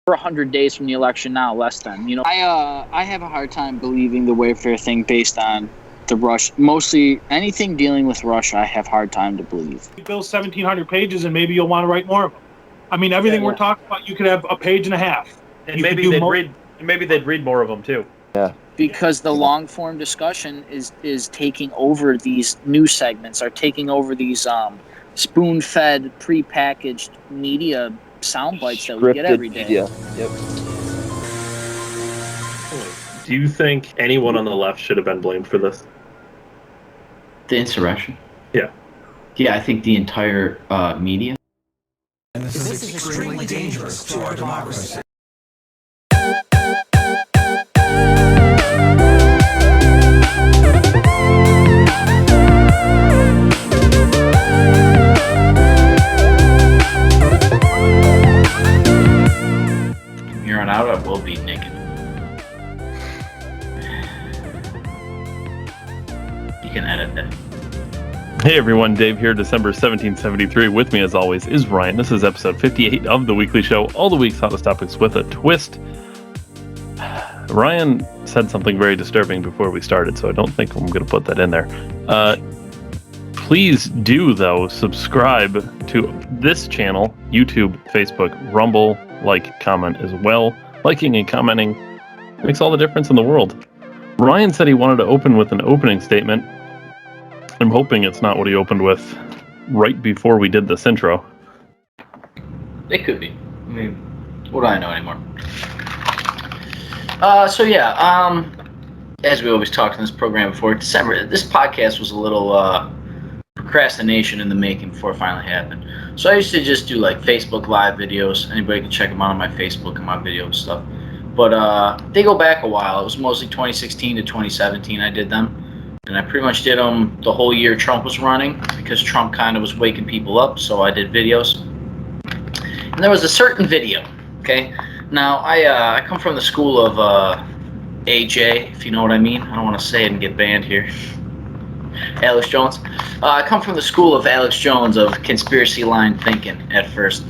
We're 100 days from the election now, less than. I have a hard time believing the Wayfair thing based on the Russia. Mostly anything dealing with Russia, I have a hard time to believe. You fill 1,700 pages, and maybe you'll want to write more of them. I mean, everything we're talking about, you could have a page and a half. And maybe they'd read more of them too. Yeah. Because the long form discussion is taking over these news segments, are taking over these spoon-fed, prepackaged media sound bites that we get every day. Media. Yep. Do you think anyone on the left should have been blamed for this? The insurrection? Yeah. Yeah, I think the entire media. And this is extremely dangerous to our democracy. From here on out, I will be naked. You can edit that. Hey everyone, Dave here, December 1773. With me as always is Ryan. This is episode 58 of The Weekly Show, all the week's hottest topics with a twist. Ryan said something very disturbing before we started, so I don't think I'm going to put that in there. Please do, though, subscribe to this channel, YouTube, Facebook, Rumble, like, comment as well. Liking and commenting makes all the difference in the world. Ryan said he wanted to open with an opening statement. I'm hoping it's not what he opened with right before we did this intro. It could be. I mean, what do I know anymore? As we always talked in this program before, this podcast was a little procrastination in the making before it finally happened. So I used to just do like Facebook Live videos. Anybody can check them out on my Facebook and my video and stuff. But they go back a while. It was mostly 2016 to 2017 I did them. And I pretty much did them the whole year Trump was running, because Trump kind of was waking people up, so I did videos. And there was a certain video, okay? Now, I come from the school of AJ, if you know what I mean. I don't want to say it and get banned here. Alex Jones. I come from the school of Alex Jones of conspiracy line thinking at first.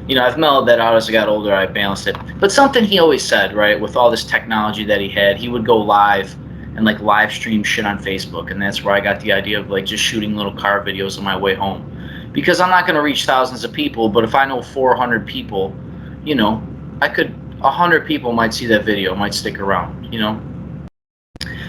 You know, I've mellowed that out as I got older, I balanced it. But something he always said, right, with all this technology that he had, he would go live and like live stream shit on Facebook, and that's where I got the idea of like just shooting little car videos on my way home, because I'm not going to reach thousands of people, but if I know 400 people, you know, 100 people might see that video, might stick around, you know.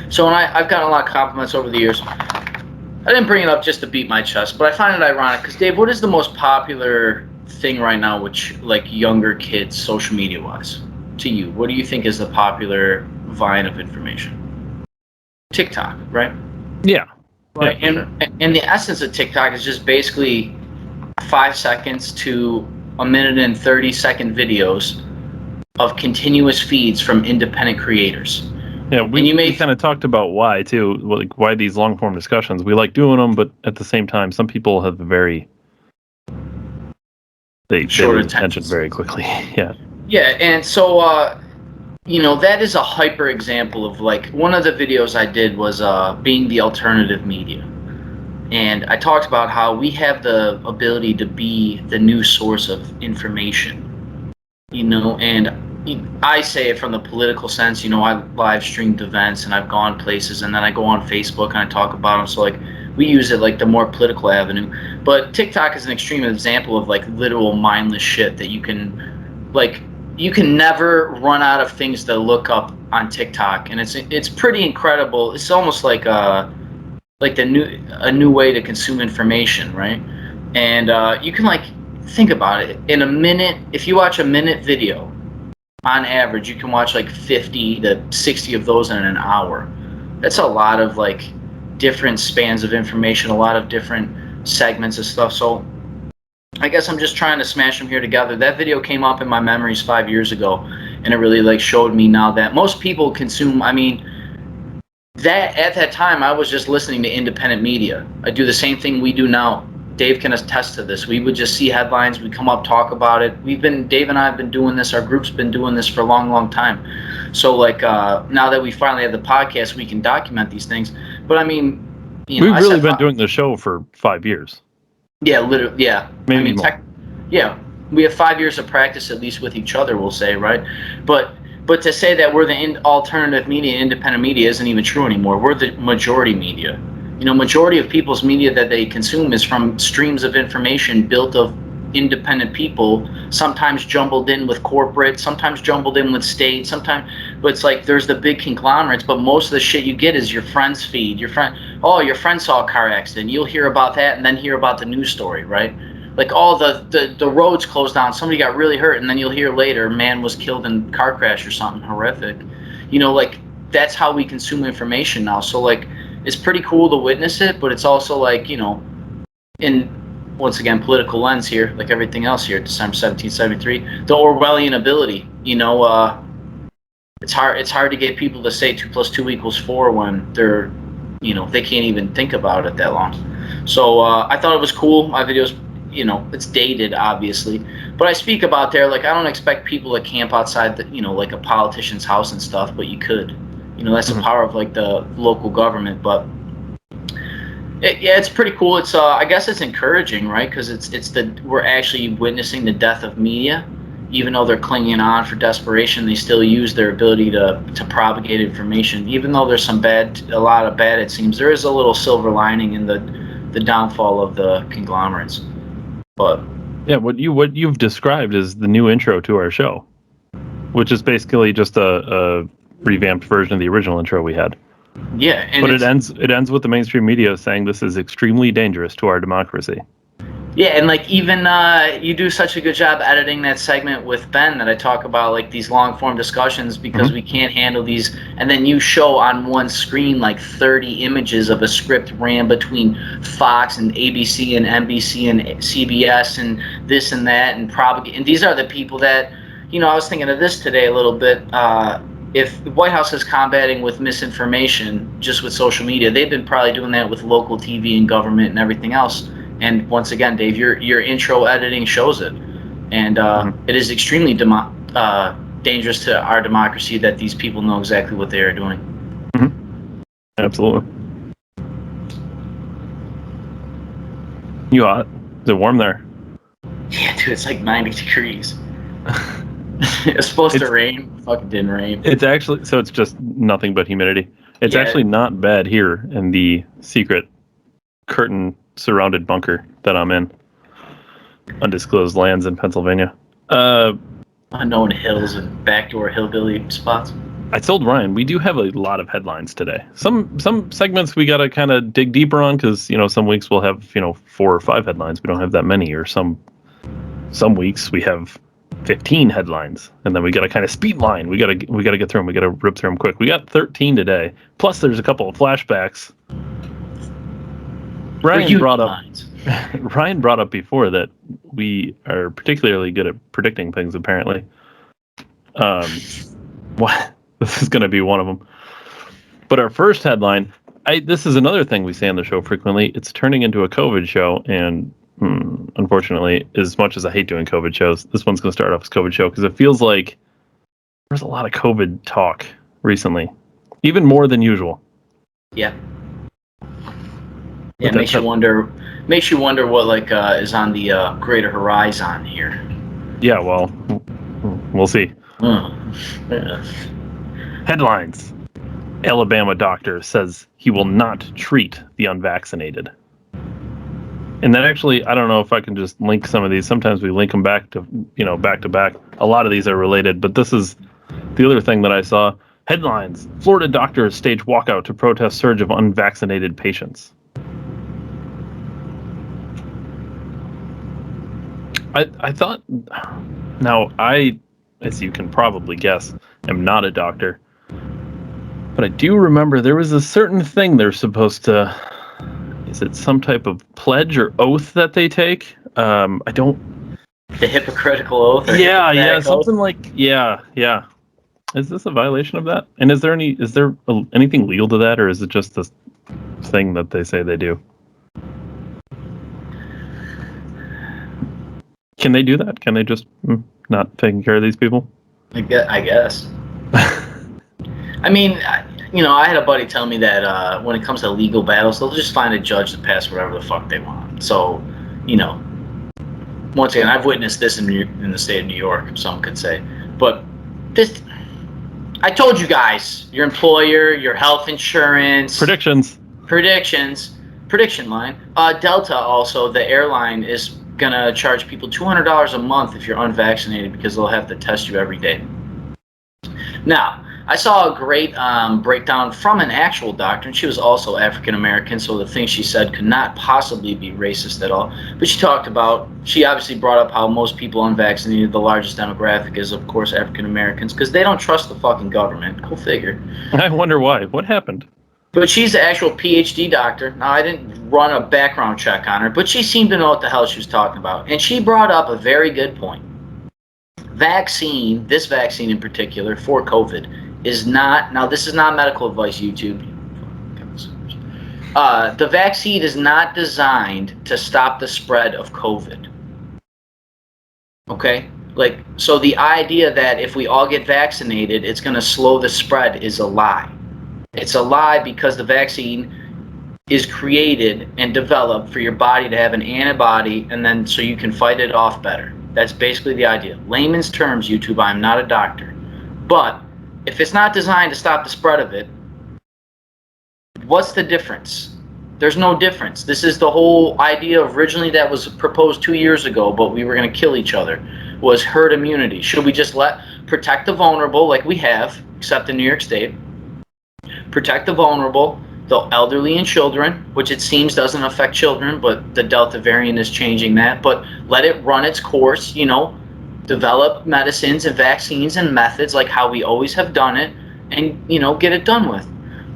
So I've gotten a lot of compliments over the years. I didn't bring it up just to beat my chest, but I find it ironic because, Dave, what is the most popular thing right now with like younger kids, social media wise, to you? What do you think is the popular vine of information? TikTok, right? Yeah. Right. Yeah, and the essence of TikTok is just basically 5 seconds to a minute and 30-second videos of continuous feeds from independent creators. Yeah, we kind of talked about why too, like why these long form discussions. We like doing them, but at the same time, some people have they lose attention very quickly. Yeah. Yeah, and so you know, that is a hyper example of like one of the videos I did was being the alternative media. And I talked about how we have the ability to be the new source of information, you know, and I say it from the political sense, you know, I live streamed events and I've gone places, and then I go on Facebook and I talk about them. So like we use it like the more political avenue, but TikTok is an extreme example of like literal mindless shit that you can like, you can never run out of things to look up on TikTok, and it's pretty incredible. It's almost like a new way to consume information, right? And you can like think about it. In a minute, if you watch a minute video, on average, you can watch like 50 to 60 of those in an hour. That's a lot of like different spans of information, a lot of different segments of stuff. So I guess I'm just trying to smash them here together. That video came up in my memories 5 years ago, and it really like showed me now that most people consume, I mean, that at that time I was just listening to independent media. I do the same thing we do now. Dave can attest to this. We would just see headlines, we'd come up, talk about it. Dave and I have been doing this, our group's been doing this for a long, long time. So like now that we finally have the podcast, we can document these things. But I mean, you know, we've really been doing the show for 5 years. Yeah, literally, yeah. Maybe more. Yeah. We have 5 years of practice at least with each other, we'll say, right? But to say that we're the alternative media, independent media, isn't even true anymore. We're the majority media. You know, majority of people's media that they consume is from streams of information built of independent people, sometimes jumbled in with corporate, sometimes jumbled in with state, sometimes, but it's like there's the big conglomerates, but most of the shit you get is your friend's feed. Your friend saw a car accident. You'll hear about that and then hear about the news story, right? Like all the roads closed down, somebody got really hurt, and then you'll hear later, man was killed in a car crash or something horrific. You know, like that's how we consume information now. So like it's pretty cool to witness it, but it's also like, you know, in once again political lens here, like everything else here, December 1773, the Orwellian ability. You know, it's hard to get people to say 2 + 2 = 4 when they're, you know, they can't even think about it that long. So I thought it was cool. My videos, you know, it's dated obviously, but I speak about there, like I don't expect people to camp outside the, you know, like a politician's house and stuff, but you could, you know, that's the power of like the local government. But yeah, it's pretty cool. It's I guess it's encouraging, right? Because we're actually witnessing the death of media. Even though they're clinging on for desperation, they still use their ability to propagate information. Even though there's a lot of bad, it seems there is a little silver lining in the downfall of the conglomerates. But yeah, what you've described is the new intro to our show, which is basically just a revamped version of the original intro we had. Yeah, and but it ends with the mainstream media saying this is extremely dangerous to our democracy. Yeah, and like even you do such a good job editing that segment with Ben that I talk about like these long form discussions because we can't handle these, and then you show on one screen like 30 images of a script ran between Fox and ABC and NBC and CBS and this and that and propagate. And these are the people that, you know, I was thinking of this today a little bit. If the White House is combating with misinformation just with social media, they've been probably doing that with local TV and government and everything else. And once again, Dave, your intro editing shows it, and it is extremely dangerous to our democracy that these people know exactly what they are doing. Absolutely. You hot? Is it warm there? Yeah, dude, it's like 90 degrees. It's supposed to rain. Fucking didn't rain. It's actually, so it's just nothing but humidity. It's actually not bad here in the secret curtain surrounded bunker that I'm in. Undisclosed lands in Pennsylvania. Unknown hills and backdoor hillbilly spots. I told Ryan we do have a lot of headlines today. Some segments we gotta kind of dig deeper on because, you know, some weeks we'll have, you know, 4 or 5 headlines. We don't have that many, or some weeks we have 15 headlines, and then we got to kind of speed line. We got to get through them. We got to rip through them quick. We got 13 today. Plus, there's a couple of flashbacks. Ryan brought up before that we are particularly good at predicting things. Apparently, what this is going to be one of them. But our first headline. This is another thing we say on the show frequently. It's turning into a COVID show, and unfortunately, as much as I hate doing COVID shows, this one's going to start off as COVID show because it feels like there's a lot of COVID talk recently, even more than usual. Yeah. Yeah, it makes you wonder what like is on the greater horizon here. Yeah, well, we'll see. Yeah. Headlines. Alabama doctor says he will not treat the unvaccinated. And then actually, I don't know if I can just link some of these. Sometimes we link them back to back. A lot of these are related, but this is the other thing that I saw. Headlines. Florida doctors stage walkout to protest surge of unvaccinated patients. I thought, now I, as you can probably guess, am not a doctor, but I do remember there was a certain thing they're supposed to, is it some type of pledge or oath that they take? I don't. The hypocritical oath? Yeah, something like, yeah. Is this a violation of that? And is there anything legal to that, or is it just this thing that they say they do? Can they do that? Can they just not taking care of these people? I guess. I mean, you know, I had a buddy tell me that when it comes to legal battles, they'll just find a judge to pass whatever the fuck they want. So, you know, Once again, I've witnessed this in the state of New York, some could say. But this, I told you guys, your employer, your health insurance. Prediction line. Delta also, the airline, is going to charge people $200 a month if you're unvaccinated because they'll have to test you every day. Now, I saw a great breakdown from an actual doctor, and she was also African American, so the things she said could not possibly be racist at all. But she obviously brought up how most people unvaccinated, the largest demographic is, of course, African Americans, because they don't trust the fucking government. Go figure. I wonder why. What happened? But she's the actual PhD doctor. Now, I didn't run a background check on her, but she seemed to know what the hell she was talking about. And she brought up a very good point. This vaccine in particular for COVID is not, now this is not medical advice, YouTube. The vaccine is not designed to stop the spread of COVID. Okay? Like, so the idea that if we all get vaccinated, it's going to slow the spread is a lie. It's a lie because the vaccine is created and developed for your body to have an antibody, and then so you can fight it off better. That's basically the idea. Layman's terms, YouTube, I'm not a doctor. But if it's not designed to stop the spread of it, what's the difference? There's no difference. This is the whole idea originally that was proposed 2 years ago, but we were going to kill each other, was herd immunity. Should we just protect the vulnerable like we have, except in New York State? Protect the vulnerable, the elderly and children, which it seems doesn't affect children, but the Delta variant is changing that. But let it run its course, develop medicines and vaccines and methods like how we always have done it, and, get it done with.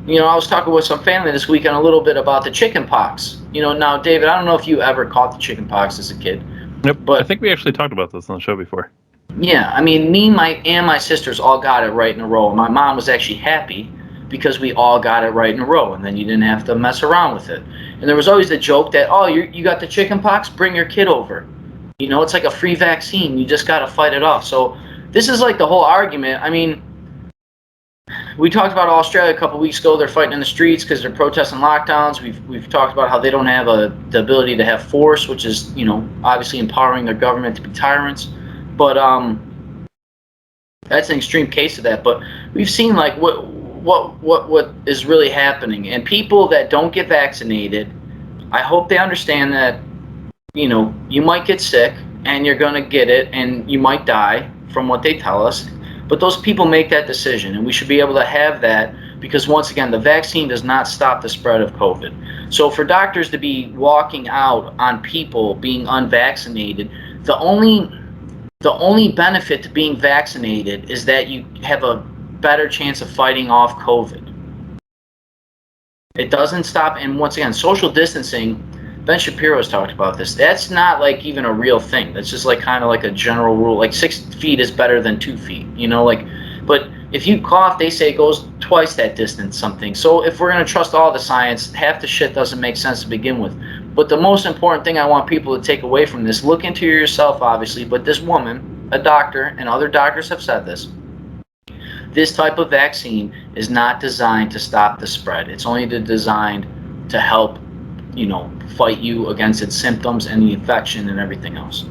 I was talking with some family this weekend a little bit about the chicken pox. Now, David, I don't know if you ever caught the chicken pox as a kid. Nope, but I think we actually talked about this on the show before. Yeah, I mean, me and my sisters all got it right in a row. My mom was actually happy because we all got it right in a row, and then you didn't have to mess around with it. And there was always the joke that, oh, you got the chicken pox, bring your kid over. It's like a free vaccine. You just got to fight it off. So this is like the whole argument. I mean, we talked about Australia a couple weeks ago. They're fighting in the streets because they're protesting lockdowns. We've talked about how they don't have the ability to have force, which is, obviously empowering their government to be tyrants. But that's an extreme case of that. But we've seen like what is really happening, and people that don't get vaccinated, I hope they understand that you might get sick and you're going to get it and you might die from what they tell us, but those people make that decision, and we should be able to have that, because once again, the vaccine does not stop the spread of COVID. So for doctors to be walking out on people being unvaccinated, the only benefit to being vaccinated is that you have a better chance of fighting off COVID. It doesn't stop, and once again, social distancing, Ben Shapiro's talked about this. That's not like even a real thing. That's just like kind of like a general rule. Like 6 feet is better than 2 feet, but if you cough, they say it goes twice that distance, something. So if we're going to trust all the science, half the shit doesn't make sense to begin with. But the most important thing I want people to take away from this, look into yourself, obviously, but this woman, a doctor, and other doctors have said this type of vaccine is not designed to stop the spread. It's only designed to help, fight you against its symptoms and the infection and everything else.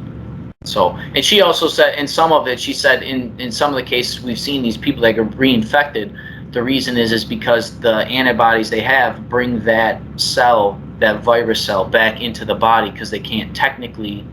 So, and she also said in some of it, she said in some of the cases we've seen these people that get reinfected, the reason is because the antibodies they have bring that virus cell back into the body, because they can't technically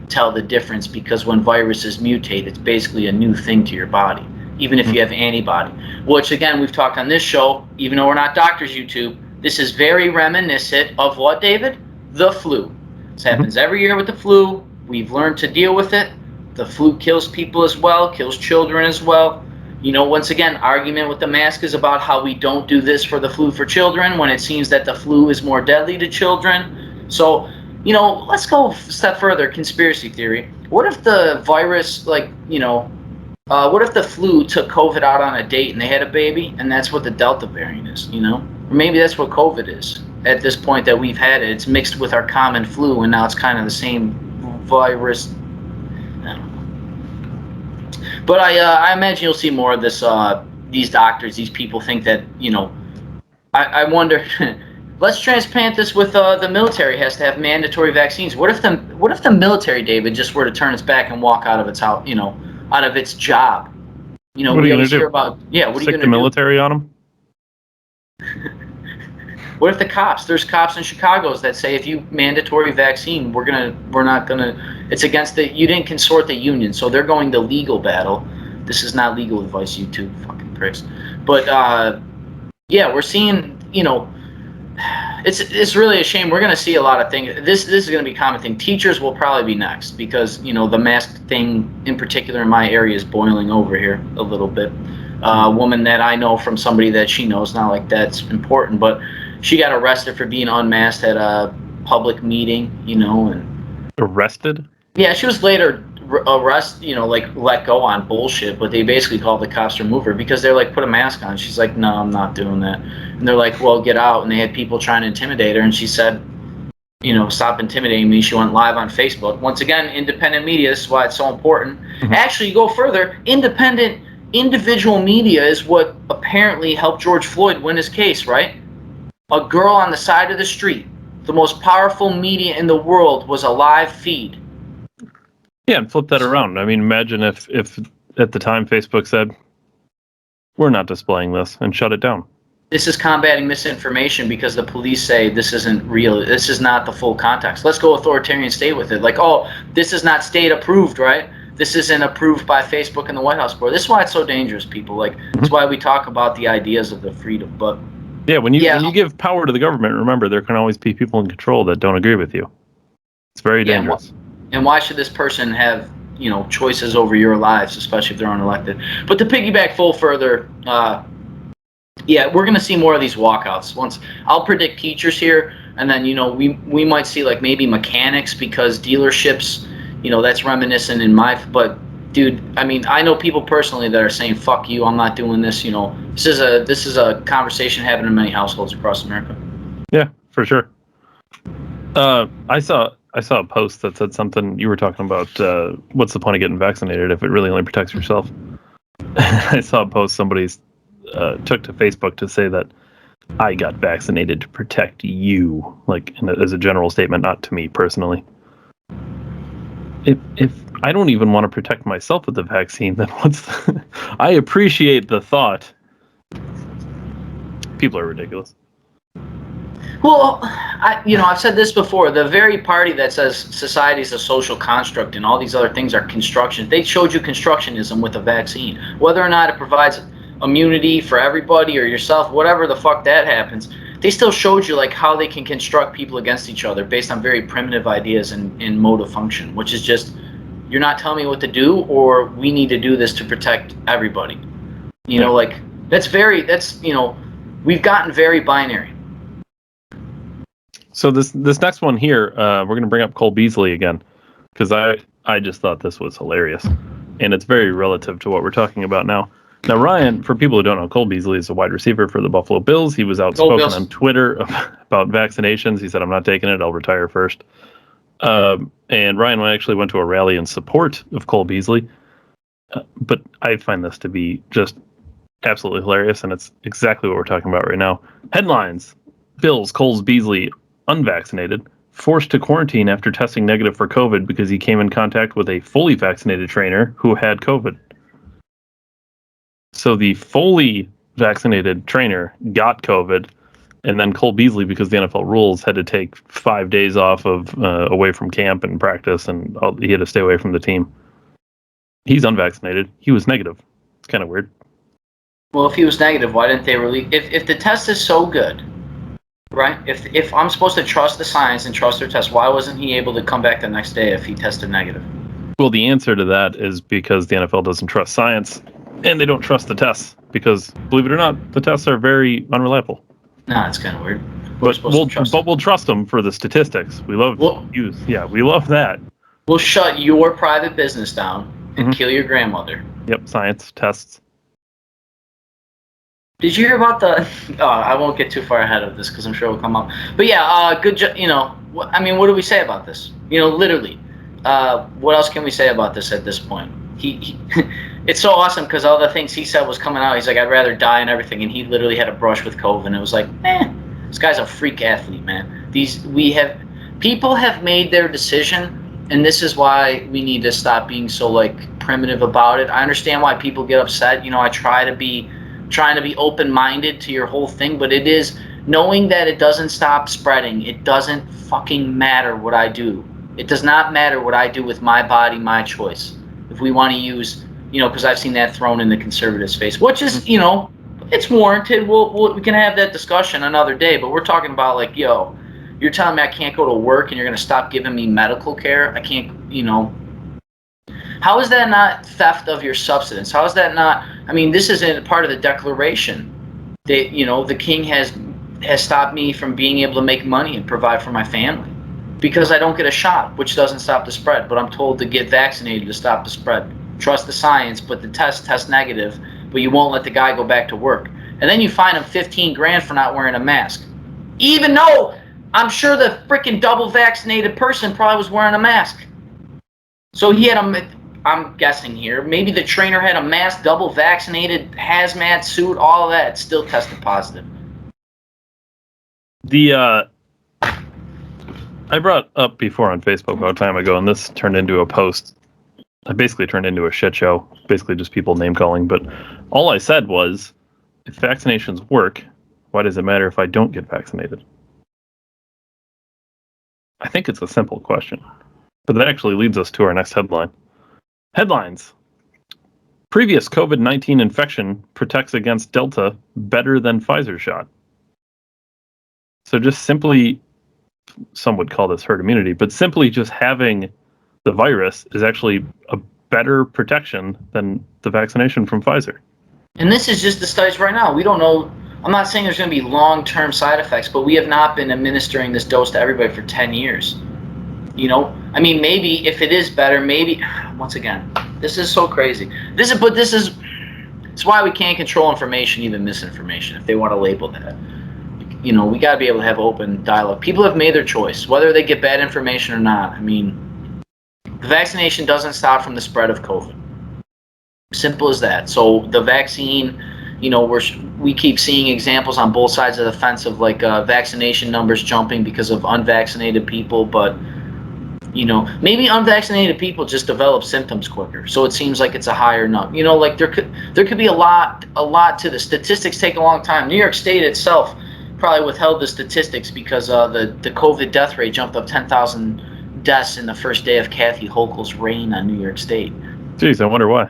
tell the difference, because when viruses mutate, it's basically a new thing to your body, even if you have antibody. Which again, we've talked on this show, even though we're not doctors, YouTube, this is very reminiscent of what, David? The flu. This happens every year with the flu. We've learned to deal with it. The flu kills people as well, kills children as well. Once again, argument with the mask is about how we don't do this for the flu for children, when it seems that the flu is more deadly to children. So, let's go a step further, conspiracy theory. What if the virus, what if the flu took COVID out on a date and they had a baby, and that's what the Delta variant is, Or maybe that's what COVID is at this point that we've had it. It's mixed with our common flu, and now it's kind of the same virus. I don't know. But I imagine you'll see more of this. These doctors, these people think that, I wonder, let's transplant this with the military has to have mandatory vaccines. What if the military, David, just were to turn its back and walk out of its house, out of its job? What are you going to do? What are you going to do? Stick the military on them? What if there's cops in Chicago's that say if you mandatory vaccine, we're not gonna. It's against you didn't consort the union, so they're going to legal battle. This is not legal advice, you two fucking pricks. But yeah, we're seeing, it's really a shame. We're gonna see a lot of things. This is gonna be a common thing. Teachers will probably be next because the mask thing in particular in my area is boiling over here a little bit. A woman that I know from somebody that she knows, not like that's important, but she got arrested for being unmasked at a public meeting, and arrested? Yeah, she was later let go on bullshit, but they basically called the cops to remove her because they're like, put a mask on. She's like, no, I'm not doing that. And they're like, well, get out. And they had people trying to intimidate her, and she said, stop intimidating me. She went live on Facebook. Once again, independent media, this is why it's so important. Mm-hmm. Actually, you go further, individual media is what apparently helped George Floyd win his case, right? A girl on the side of the street, the most powerful media in the world, was a live feed. Yeah, and flip that around. I mean, imagine if at the time Facebook said, we're not displaying this, and shut it down. This is combating misinformation because the police say this isn't real. This is not the full context. Let's go authoritarian state with it. Like, oh, this is not state approved, right? This isn't approved by Facebook and the White House board. This is why it's so dangerous, people. Like, that's why we talk about the ideas of the freedom. But yeah, when you give power to the government, remember, there can always be people in control that don't agree with you. It's very dangerous. And why should this person have, choices over your lives, especially if they're unelected? But to piggyback full further, yeah, we're going to see more of these walkouts. I'll predict teachers here, and then, we might see like maybe mechanics because dealerships, that's reminiscent in but dude, I mean, I know people personally that are saying, fuck you, I'm not doing this, This is a conversation happening in many households across America. Yeah, for sure. I saw a post that said something. You were talking about what's the point of getting vaccinated if it really only protects yourself. I saw a post somebody took to Facebook to say that I got vaccinated to protect you, like as a general statement, not to me personally. If I don't even want to protect myself with the vaccine, then I appreciate the thought. People are ridiculous. Well, I've said this before. The very party that says society is a social construct and all these other things are construction, they showed you constructionism with a vaccine. Whether or not it provides immunity for everybody or yourself, whatever the fuck that happens, they still showed you like how they can construct people against each other based on very primitive ideas and mode of function, which is just, you're not telling me what to do, or we need to do this to protect everybody. We've gotten very binary. So this next one here, we're going to bring up Cole Beasley again, because I just thought this was hilarious, and it's very relative to what we're talking about now. Now, Ryan, for people who don't know, Cole Beasley is a wide receiver for the Buffalo Bills. He was outspoken on Twitter about vaccinations. He said, I'm not taking it. I'll retire first. And Ryan actually went to a rally in support of Cole Beasley. But I find this to be just absolutely hilarious, and it's exactly what we're talking about right now. Headlines: Bills, Cole Beasley, unvaccinated, forced to quarantine after testing negative for COVID because he came in contact with a fully vaccinated trainer who had COVID. So the fully vaccinated trainer got COVID, and then Cole Beasley, because the NFL rules, had to take 5 days off of away from camp and practice, and he had to stay away from the team. He's unvaccinated. He was negative. It's kind of weird. Well, if he was negative, why didn't they release? If the test is so good, right? If I'm supposed to trust the science and trust their test, why wasn't he able to come back the next day if he tested negative? Well, the answer to that is because the NFL doesn't trust science, and they don't trust the tests, because, believe it or not, the tests are very unreliable. Nah, it's kind of weird. But we'll trust them for the statistics. We love we love that. We'll shut your private business down and kill your grandmother. Yep, science, tests. Did you hear about the... I won't get too far ahead of this because I'm sure it'll come up. But yeah, good job. I mean, what do we say about this? Literally. What else can we say about this at this point? He it's so awesome because all the things he said was coming out. He's like, I'd rather die and everything. And he literally had a brush with COVID. And it was like, This guy's a freak athlete, man. People have made their decision, and this is why we need to stop being so like primitive about it. I understand why people get upset. I trying to be open-minded to your whole thing, but it is knowing that it doesn't stop spreading. It doesn't fucking matter what I do. It does not matter what I do with my body, my choice. If we want to use, because I've seen that thrown in the conservatives' face, which is, it's warranted. We can have that discussion another day, but we're talking about like, yo, you're telling me I can't go to work and you're going to stop giving me medical care? I can't, How is that not theft of your substance? How is that not, this isn't part of the Declaration. That, the king has stopped me from being able to make money and provide for my family because I don't get a shot, which doesn't stop the spread, but I'm told to get vaccinated to stop the spread. Trust the science, but the test negative, but you won't let the guy go back to work. And then you fine him 15 grand for not wearing a mask. Even though I'm sure the freaking double vaccinated person probably was wearing a mask. So he had I'm guessing here, maybe the trainer had a mask, double vaccinated, hazmat suit, all of that, still tested positive. I brought up before on Facebook a time ago, and this turned into a post. I basically turned into a shit show, basically just people name calling. But all I said was, if vaccinations work, why does it matter if I don't get vaccinated? I think it's a simple question, but that actually leads us to our next headline. Headlines. Previous COVID-19 infection protects against Delta better than Pfizer shot. So just simply, some would call this herd immunity, but simply just having the virus is actually a better protection than the vaccination from Pfizer. And this is just the studies right now. We don't know. I'm not saying there's going to be long-term side effects, but we have not been administering this dose to everybody for 10 years. Maybe if it is better, maybe, once again, this is so crazy. It's why we can't control information, even misinformation, if they want to label that. We got to be able to have open dialogue. People have made their choice, whether they get bad information or not. The vaccination doesn't stop from the spread of COVID. Simple as that. So the vaccine, we keep seeing examples on both sides of the fence of like vaccination numbers jumping because of unvaccinated people, but maybe unvaccinated people just develop symptoms quicker, so it seems like it's a higher number. Like there could be a lot to the statistics. Take a long time. New York State itself probably withheld the statistics because the COVID death rate jumped up 10,000 deaths in the first day of Kathy Hochul's reign on New York State. Jeez, I wonder why.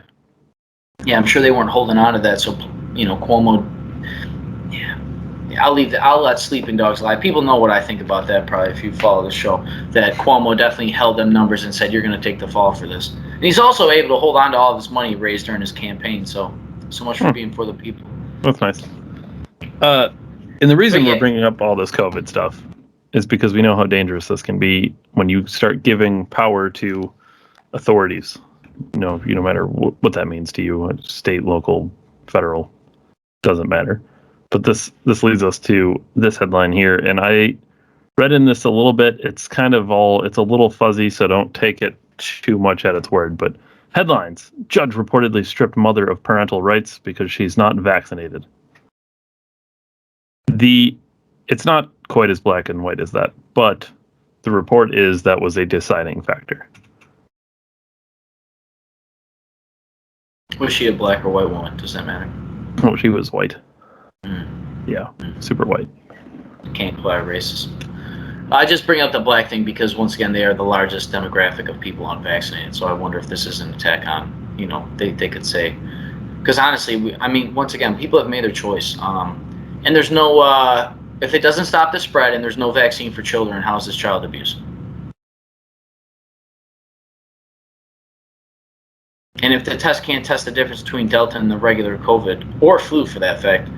Yeah, I'm sure they weren't holding on to that. So Cuomo. Yeah, I'll let sleeping dogs lie. People know what I think about that probably if you follow the show. That Cuomo definitely held them numbers and said you're going to take the fall for this. And he's also able to hold on to all of his money he raised during his campaign. So much for being for the people. That's nice. And the reason we're bringing up all this COVID stuff is because we know how dangerous this can be when you start giving power to authorities. No matter what that means to you, state, local, federal, doesn't matter. But this leads us to this headline here, and I read in this a little bit. It's kind of it's a little fuzzy, so don't take it too much at its word. But headlines: Judge reportedly stripped mother of parental rights because she's not vaccinated. It's not quite as black and white as that, but the report is that was a deciding factor. Was she a black or white woman? Does that matter? Oh, she was white. Yeah, super white. Can't apply racism. I just bring up the black thing because, once again, they are the largest demographic of people unvaccinated. So I wonder if this is an attack on, they could say. Because honestly, once again, people have made their choice. And there's no, if it doesn't stop the spread and there's no vaccine for children, how is this child abuse? And if the test can't test the difference between Delta and the regular COVID, or flu for that fact,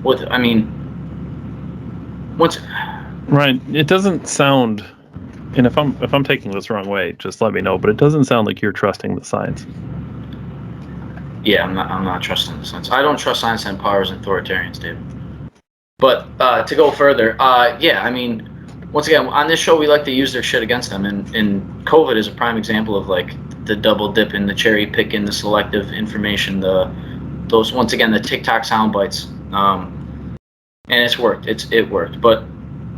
Right, it doesn't sound, and if I'm taking this wrong way, just let me know, but it doesn't sound like you're trusting the science. Yeah, I'm not trusting the science. I don't trust science and powers and authoritarians, David. But to go further, once again, on this show we like to use their shit against them, and COVID is a prime example of like the double dip and the cherry picking, the selective information, those once again the TikTok sound bites. And it's worked. It worked. But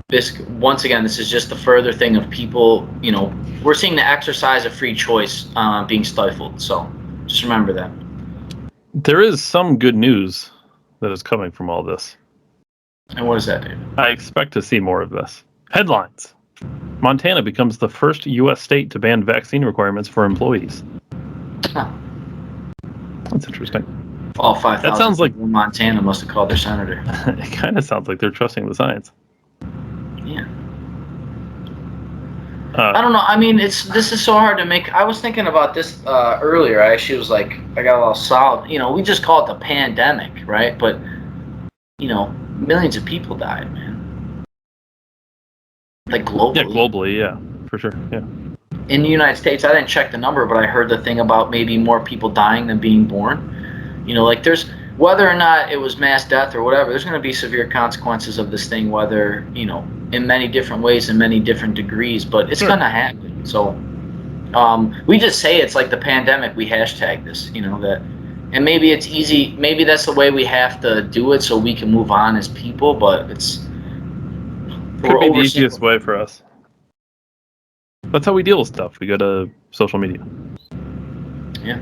this, once again, this is just the further thing of people, we're seeing the exercise of free choice being stifled. So just remember that. There is some good news that is coming from all this. And what is that, David? I expect to see more of this. Headlines. Montana becomes the first U.S. state to ban vaccine requirements for employees. Huh. That's interesting. All 5,000 That sounds like Montana must have called their senator. It kind of sounds like they're trusting the science. Yeah. I don't know. I mean, this is so hard to make. I was thinking about this earlier. I actually was like, I got a little solid. We just call it the pandemic, right? But millions of people died, man. Like globally. Yeah, globally, yeah, for sure, yeah. In the United States, I didn't check the number, but I heard the thing about maybe more people dying than being born. Like there's, whether or not it was mass death or whatever, there's going to be severe consequences of this thing, whether, in many different ways, in many different degrees, but it's going to happen. So we just say it's like the pandemic, we hashtag this, that, and maybe it's easy, maybe that's the way we have to do it so we can move on as people, but could be the easiest way for us. That's how we deal with stuff. We go to social media. Yeah.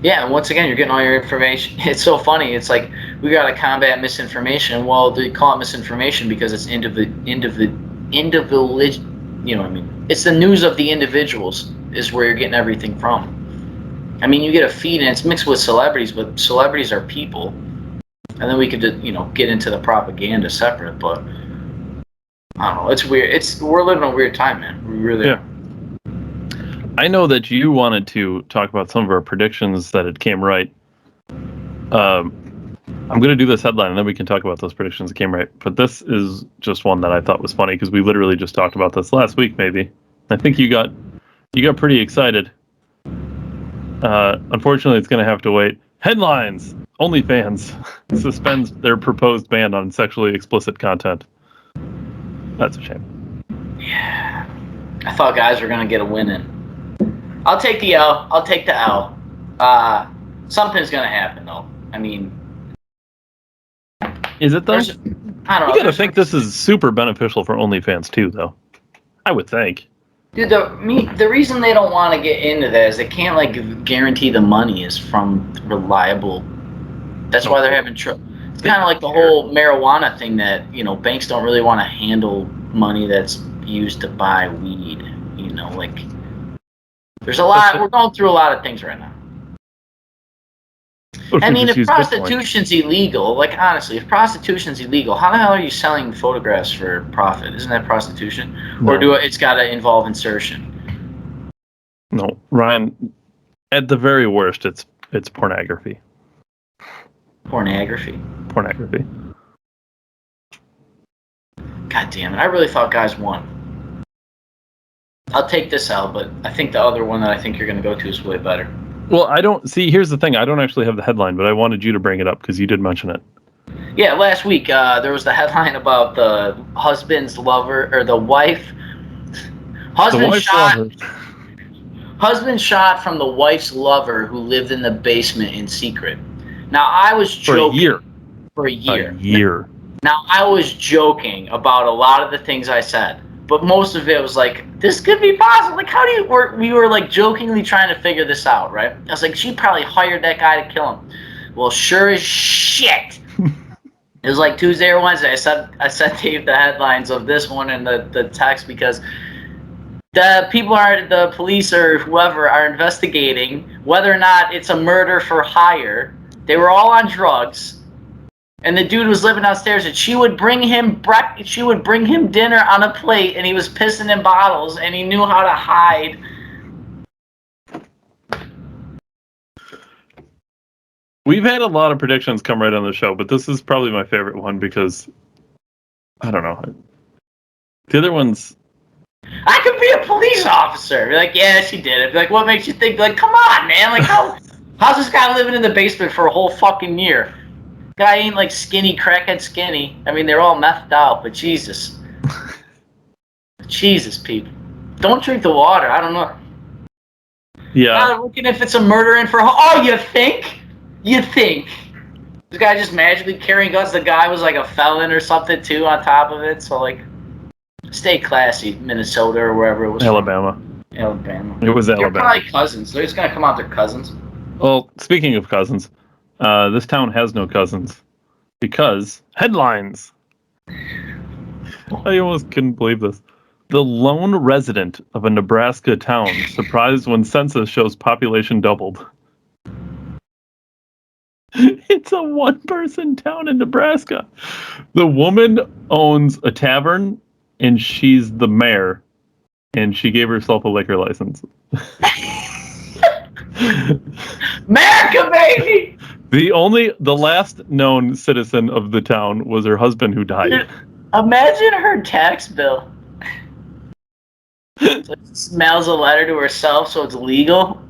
Yeah, and once again, you're getting all your information. It's so funny. It's like, we got to combat misinformation. Well, they call it misinformation because it's individual. It's the news of the individuals is where you're getting everything from. I mean, you get a feed and it's mixed with celebrities, but celebrities are people. And then we could, get into the propaganda separate, but I don't know. It's weird. We're living in a weird time, man. We really are. I know that you wanted to talk about some of our predictions that it came right. I'm going to do this headline, and then we can talk about those predictions that came right. But this is just one that I thought was funny because we literally just talked about this last week. Maybe I think you got pretty excited. Unfortunately, it's going to have to wait. Headlines: OnlyFans suspends their proposed ban on sexually explicit content. That's a shame. Yeah, I thought guys were going to get a win in. I'll take the L. I'll take the L. Something's gonna happen though. I mean, is it though? I don't know. You gotta think this is super beneficial for OnlyFans too, though. I would think. Dude, the reason they don't want to get into that is they can't guarantee the money is from reliable. That's why they're having trouble. It's kind of like the whole marijuana thing that banks don't really want to handle money that's used to buy weed. There's a lot. We're going through a lot of things right now. I mean, if prostitution's illegal, honestly, if prostitution's illegal, how the hell are you selling photographs for profit? Isn't that prostitution? No. Or it's got to involve insertion? No, Ryan. At the very worst, it's pornography. Pornography. God damn it! I really thought guys won. I'll take this out, but I think the other one that I think you're going to go to is way better. Well, I don't see. Here's the thing. I don't actually have the headline, but I wanted you to bring it up because you did mention it. Yeah, last week there was the headline about the husband's lover or the wife. Husband shot from the wife's lover who lived in the basement in secret. Now I was joking for a year. Now I was joking about a lot of the things I said. But most of it was like, this could be possible. Like, how do you work? We were jokingly trying to figure this out, right? I was like, she probably hired that guy to kill him. Well, sure as shit. It was like Tuesday or Wednesday. I sent Dave the headlines of this one and the text because the police or whoever are investigating whether or not it's a murder for hire. They were all on drugs. And the dude was living downstairs, and she would bring him dinner on a plate, and he was pissing in bottles, and he knew how to hide. We've had a lot of predictions come right on the show, but this is probably my favorite one because I don't know. The other ones, I could be a police officer. Be like, yeah, she did it. Be like, what makes you think? Like, come on, man. How's this guy living in the basement for a whole fucking year? Guy ain't skinny, crackhead skinny. I mean, they're all methed out, but Jesus. Jesus, people. Don't drink the water. I don't know. Yeah. Not looking if it's a murder and for... Oh, you think? You think? This guy just magically carrying guns. The guy was like a felon or something too on top of it. So like, stay classy, Minnesota or wherever it was. Alabama. From. Alabama. It was Alabama. They're probably cousins. They're just gonna come out their cousins. Well, speaking of cousins, this town has no cousins because headlines. I almost couldn't believe this. The lone resident of a Nebraska town surprised when census shows population doubled. It's a one-person town in Nebraska. The woman owns a tavern, and she's the mayor, and she gave herself a liquor license. America, baby! The last known citizen of the town was her husband who died. Imagine her tax bill. So she smells a letter to herself, so it's legal.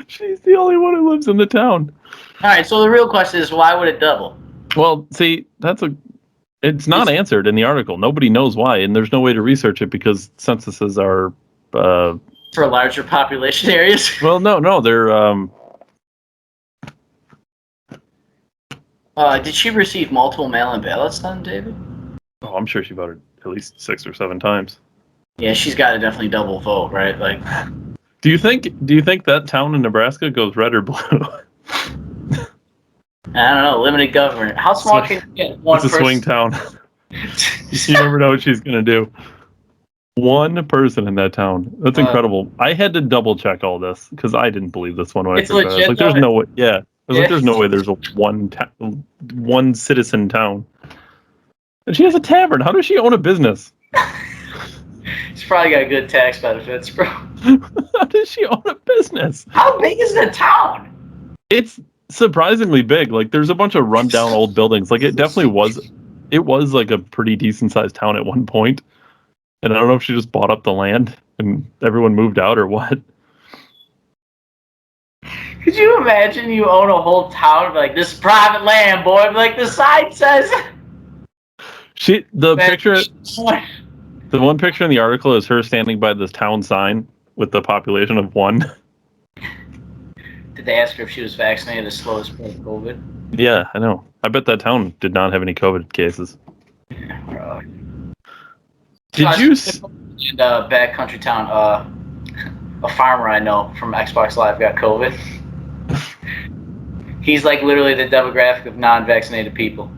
She's the only one who lives in the town. All right, so the real question is, why would it double? Well, see, it's not answered in the article. Nobody knows why, and there's no way to research it because censuses are for larger population areas. Well, no, they're Did she receive multiple mail-in ballots then, David? Oh, I'm sure she voted at least 6 or 7 times. Yeah, she's got to definitely double vote, right? Like, do you think that town in Nebraska goes red or blue? I don't know. Limited government. How small can you get? It's a swing town. You never know what she's gonna do. One person in that town. That's incredible. I had to double check all this because I didn't believe this one when I first read it. I was like, "There's no way." Yeah, I was like, "There's no way there's a one citizen town." And she has a tavern. How does she own a business? She's probably got good tax benefits, bro. How does she own a business? How big is the town? It's surprisingly big. Like, there's a bunch of rundown old buildings. Like, it definitely was. It was like a pretty decent sized town at one point. And I don't know if she just bought up the land and everyone moved out or what. Could you imagine you own a whole town like this is private land, boy? Like the sign says. The one picture in the article is her standing by this town sign with the population of 1. Did they ask her if she was vaccinated to slow the spread of COVID? Yeah, I know. I bet that town did not have any COVID cases. Did you? Backcountry town. A farmer I know from Xbox Live got COVID. He's like literally the demographic of non-vaccinated people.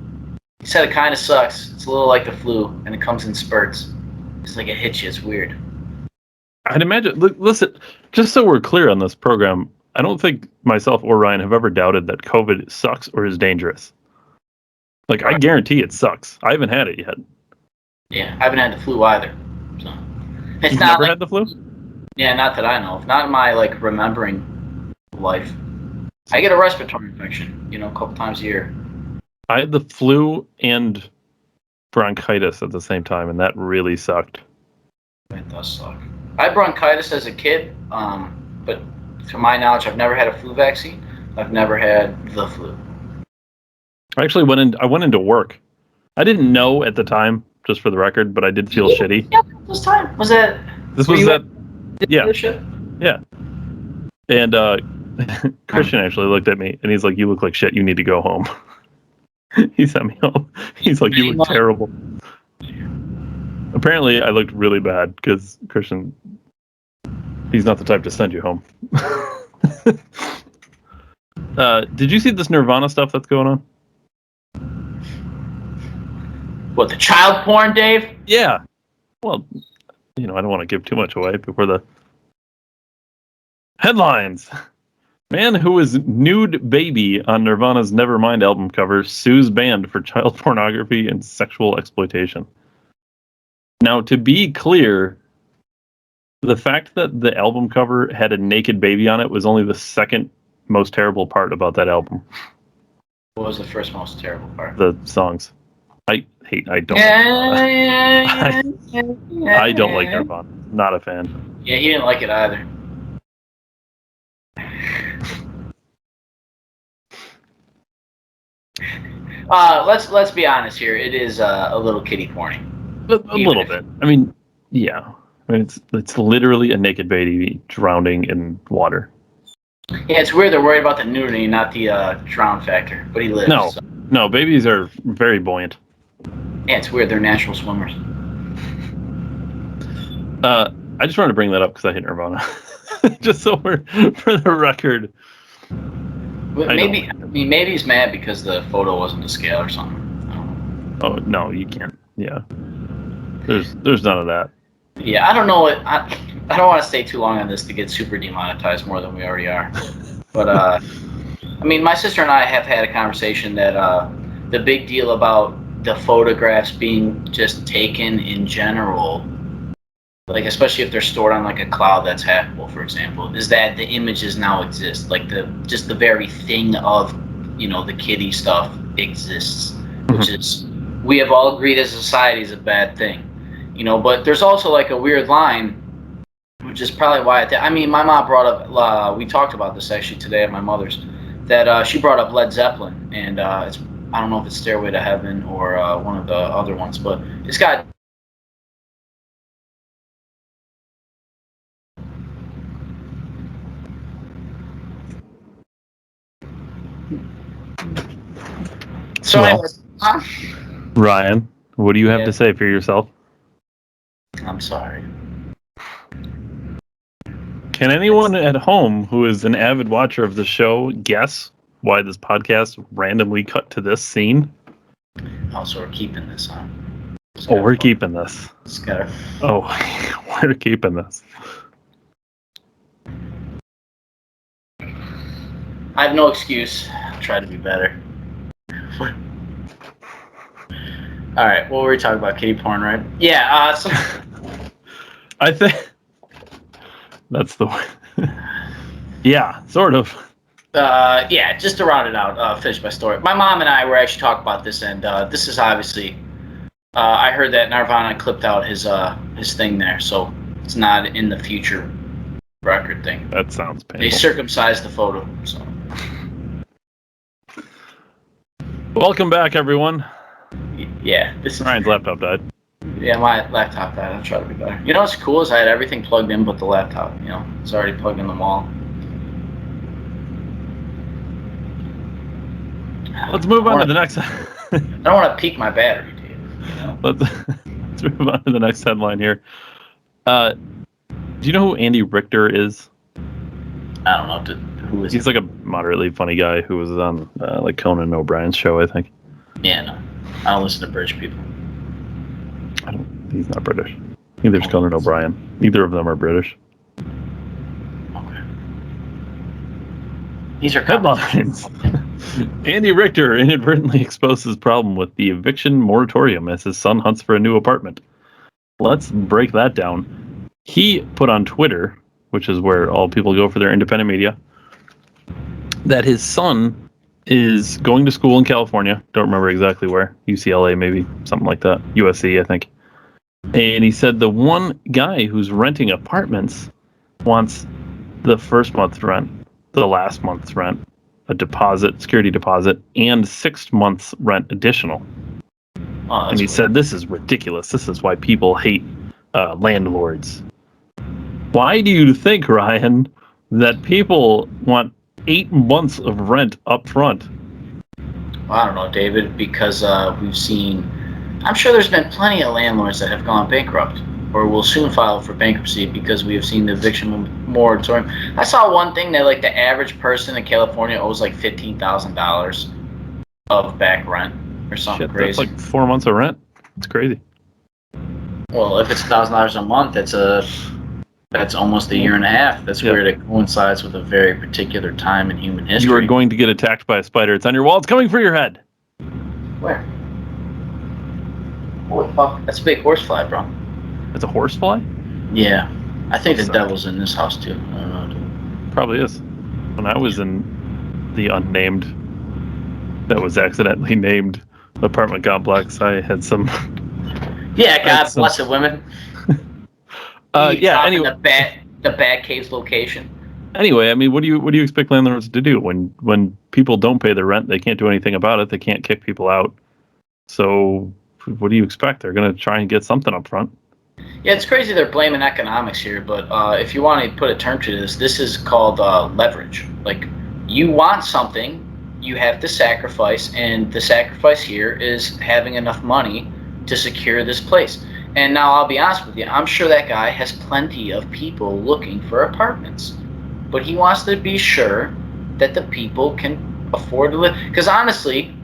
He said it kind of sucks. It's a little like the flu, and it comes in spurts. It's like it hits you. It's weird. I'd imagine. Listen, just so we're clear on this program, I don't think myself or Ryan have ever doubted that COVID sucks or is dangerous. Like, I guarantee it sucks. I haven't had it yet. Yeah, I haven't had the flu either. So it's You've not never like, had the flu? Yeah, not that I know of. Not in my like remembering life. I get a respiratory infection, a couple times a year. I had the flu and bronchitis at the same time, and that really sucked. It does suck. I had bronchitis as a kid, but to my knowledge, I've never had a flu vaccine. I've never had the flu. I actually went into work. I didn't know at the time, just for the record, but I did feel shitty. Yeah, this time was that? This was that. Yeah. Yeah. And Christian actually looked at me and he's like, "You look like shit. You need to go home." He sent me home. He's like, "You look terrible." Apparently, I looked really bad because Christian, he's not the type to send you home. Did you see this Nirvana stuff that's going on? What, the child porn, Dave? Yeah. Well, I don't want to give too much away before the headlines. Man who is nude baby on Nirvana's Nevermind album cover sues band for child pornography and sexual exploitation. Now, to be clear, the fact that the album cover had a naked baby on it was only the second most terrible part about that album. What was the first most terrible part? The songs. I don't like Nirvana. Not a fan. Yeah, he didn't like it either. Let's be honest here. It is a little kiddie porny. A little bit. I mean, yeah. I mean, it's literally a naked baby drowning in water. Yeah, it's weird they're worried about the nudity, not the drown factor. But he lives. No, So. no, babies are very buoyant. Yeah, it's weird. They're natural swimmers. I just wanted to bring that up because I hit Nirvana. Just so we're for the record. Maybe he's mad because the photo wasn't to scale or something. I don't know. Oh no, you can't. Yeah, there's none of that. Yeah, I don't know. I don't want to stay too long on this to get super demonetized more than we already are. But I mean, my sister and I have had a conversation that the big deal about the photographs being just taken in general, like especially if they're stored on like a cloud that's hackable, for example, is that the images now exist. Like the very thing of, the kiddie stuff exists, which is, we have all agreed as a society is a bad thing, But there's also like a weird line, which is probably why my mom brought up. We talked about this actually today at my mother's. That she brought up Led Zeppelin, and I don't know if it's Stairway to Heaven or one of the other ones, but it's got. So, anyways, Ryan, what do you have to say for yourself? I'm sorry. Can anyone at home who is an avid watcher of the show guess why this podcast randomly cut to this scene? Also, we're keeping this on. Oh, we're keeping this. Oh, we're keeping this. I have no excuse. I'll try to be better. All right, what were we talking about? Kitty porn, right? Yeah. I think that's the one. Yeah, sort of. Yeah, just to round it out, finish my story. My mom and I were actually talking about this, and this is obviously. I heard that Nirvana clipped out his thing there, so it's not in the future record thing. That sounds painful. They circumcised the photo. So. Welcome back, everyone. Yeah, this is Ryan's laptop died. Yeah, my laptop died. I'll try to be better. What's cool is I had everything plugged in but the laptop. It's already plugged in the wall. Let's move on to the next. I don't want to peak my battery, dude. Let's move on to the next headline here. Do you know who Andy Richter is? I don't know. Who is He's like a moderately funny guy who was on like Conan O'Brien's show, I think. Yeah, no. I don't listen to British people. He's not British. Neither is Conan O'Brien. Neither of them are British. Okay. These are headlines. Andy Richter inadvertently exposes problem with the eviction moratorium as his son hunts for a new apartment. Let's break that down. He put on Twitter, which is where all people go for their independent media, that his son is going to school in California. Don't remember exactly where. UCLA, maybe. Something like that. USC, I think. And he said the one guy who's renting apartments wants the first month's rent, the last month's rent, a deposit, security deposit, and 6 months rent additional. And he said, this is ridiculous. This is why people hate landlords. Why do you think, Ryan, that people want 8 months of rent up front? Well, I don't know, David, because we've seen... I'm sure there's been plenty of landlords that have gone bankrupt or will soon file for bankruptcy because we have seen the eviction moratorium. I saw one thing that like the average person in California owes like $15,000 of back rent or something crazy. That's like 4 months of rent. It's crazy. Well, if it's $1,000 a month, that's almost a year and a half. That's weird. It coincides with a very particular time in human history. You are going to get attacked by a spider. It's on your wall. It's coming for your head. Where? Holy fuck. That's a big horsefly, bro. It's a horsefly? Yeah. I think the devil's in this house, too. I don't know, dude. Probably is. When I was in the unnamed, that was accidentally named apartment complex, I had some... Yeah, God bless it, women. Yeah, anyway. The Bat Cave's location. Anyway, I mean, what do you expect landlords to do when people don't pay their rent? They can't do anything about it. They can't kick people out. So, what do you expect? They're going to try and get something up front. Yeah, it's crazy they're blaming economics here, but if you want to put a term to this is called leverage. Like, you want something, you have to sacrifice, and the sacrifice here is having enough money to secure this place. And now I'll be honest with you, I'm sure that guy has plenty of people looking for apartments, but he wants to be sure that the people can afford to live. Because honestly,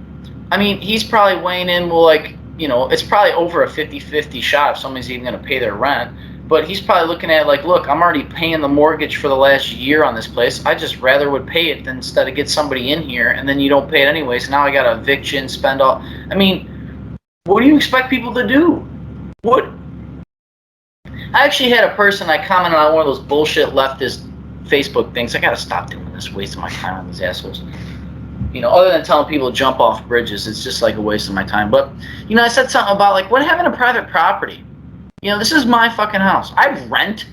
I mean, he's probably weighing in, well, like, you know, it's probably over a 50-50 shot if somebody's even going to pay their rent. But he's probably looking at it like, look, I'm already paying the mortgage for the last year on this place. I just rather would pay it than instead of get somebody in here and then you don't pay it anyways. Now I got to eviction, spend all. I mean, what do you expect people to do? What? I actually had a person, I commented on one of those bullshit leftist Facebook things. I got to stop doing this, wasting my time on these assholes. You know, other than telling people to jump off bridges, it's just like a waste of my time. But, you know, I said something about, like, what happened to private property? You know, this is my fucking house. I rent,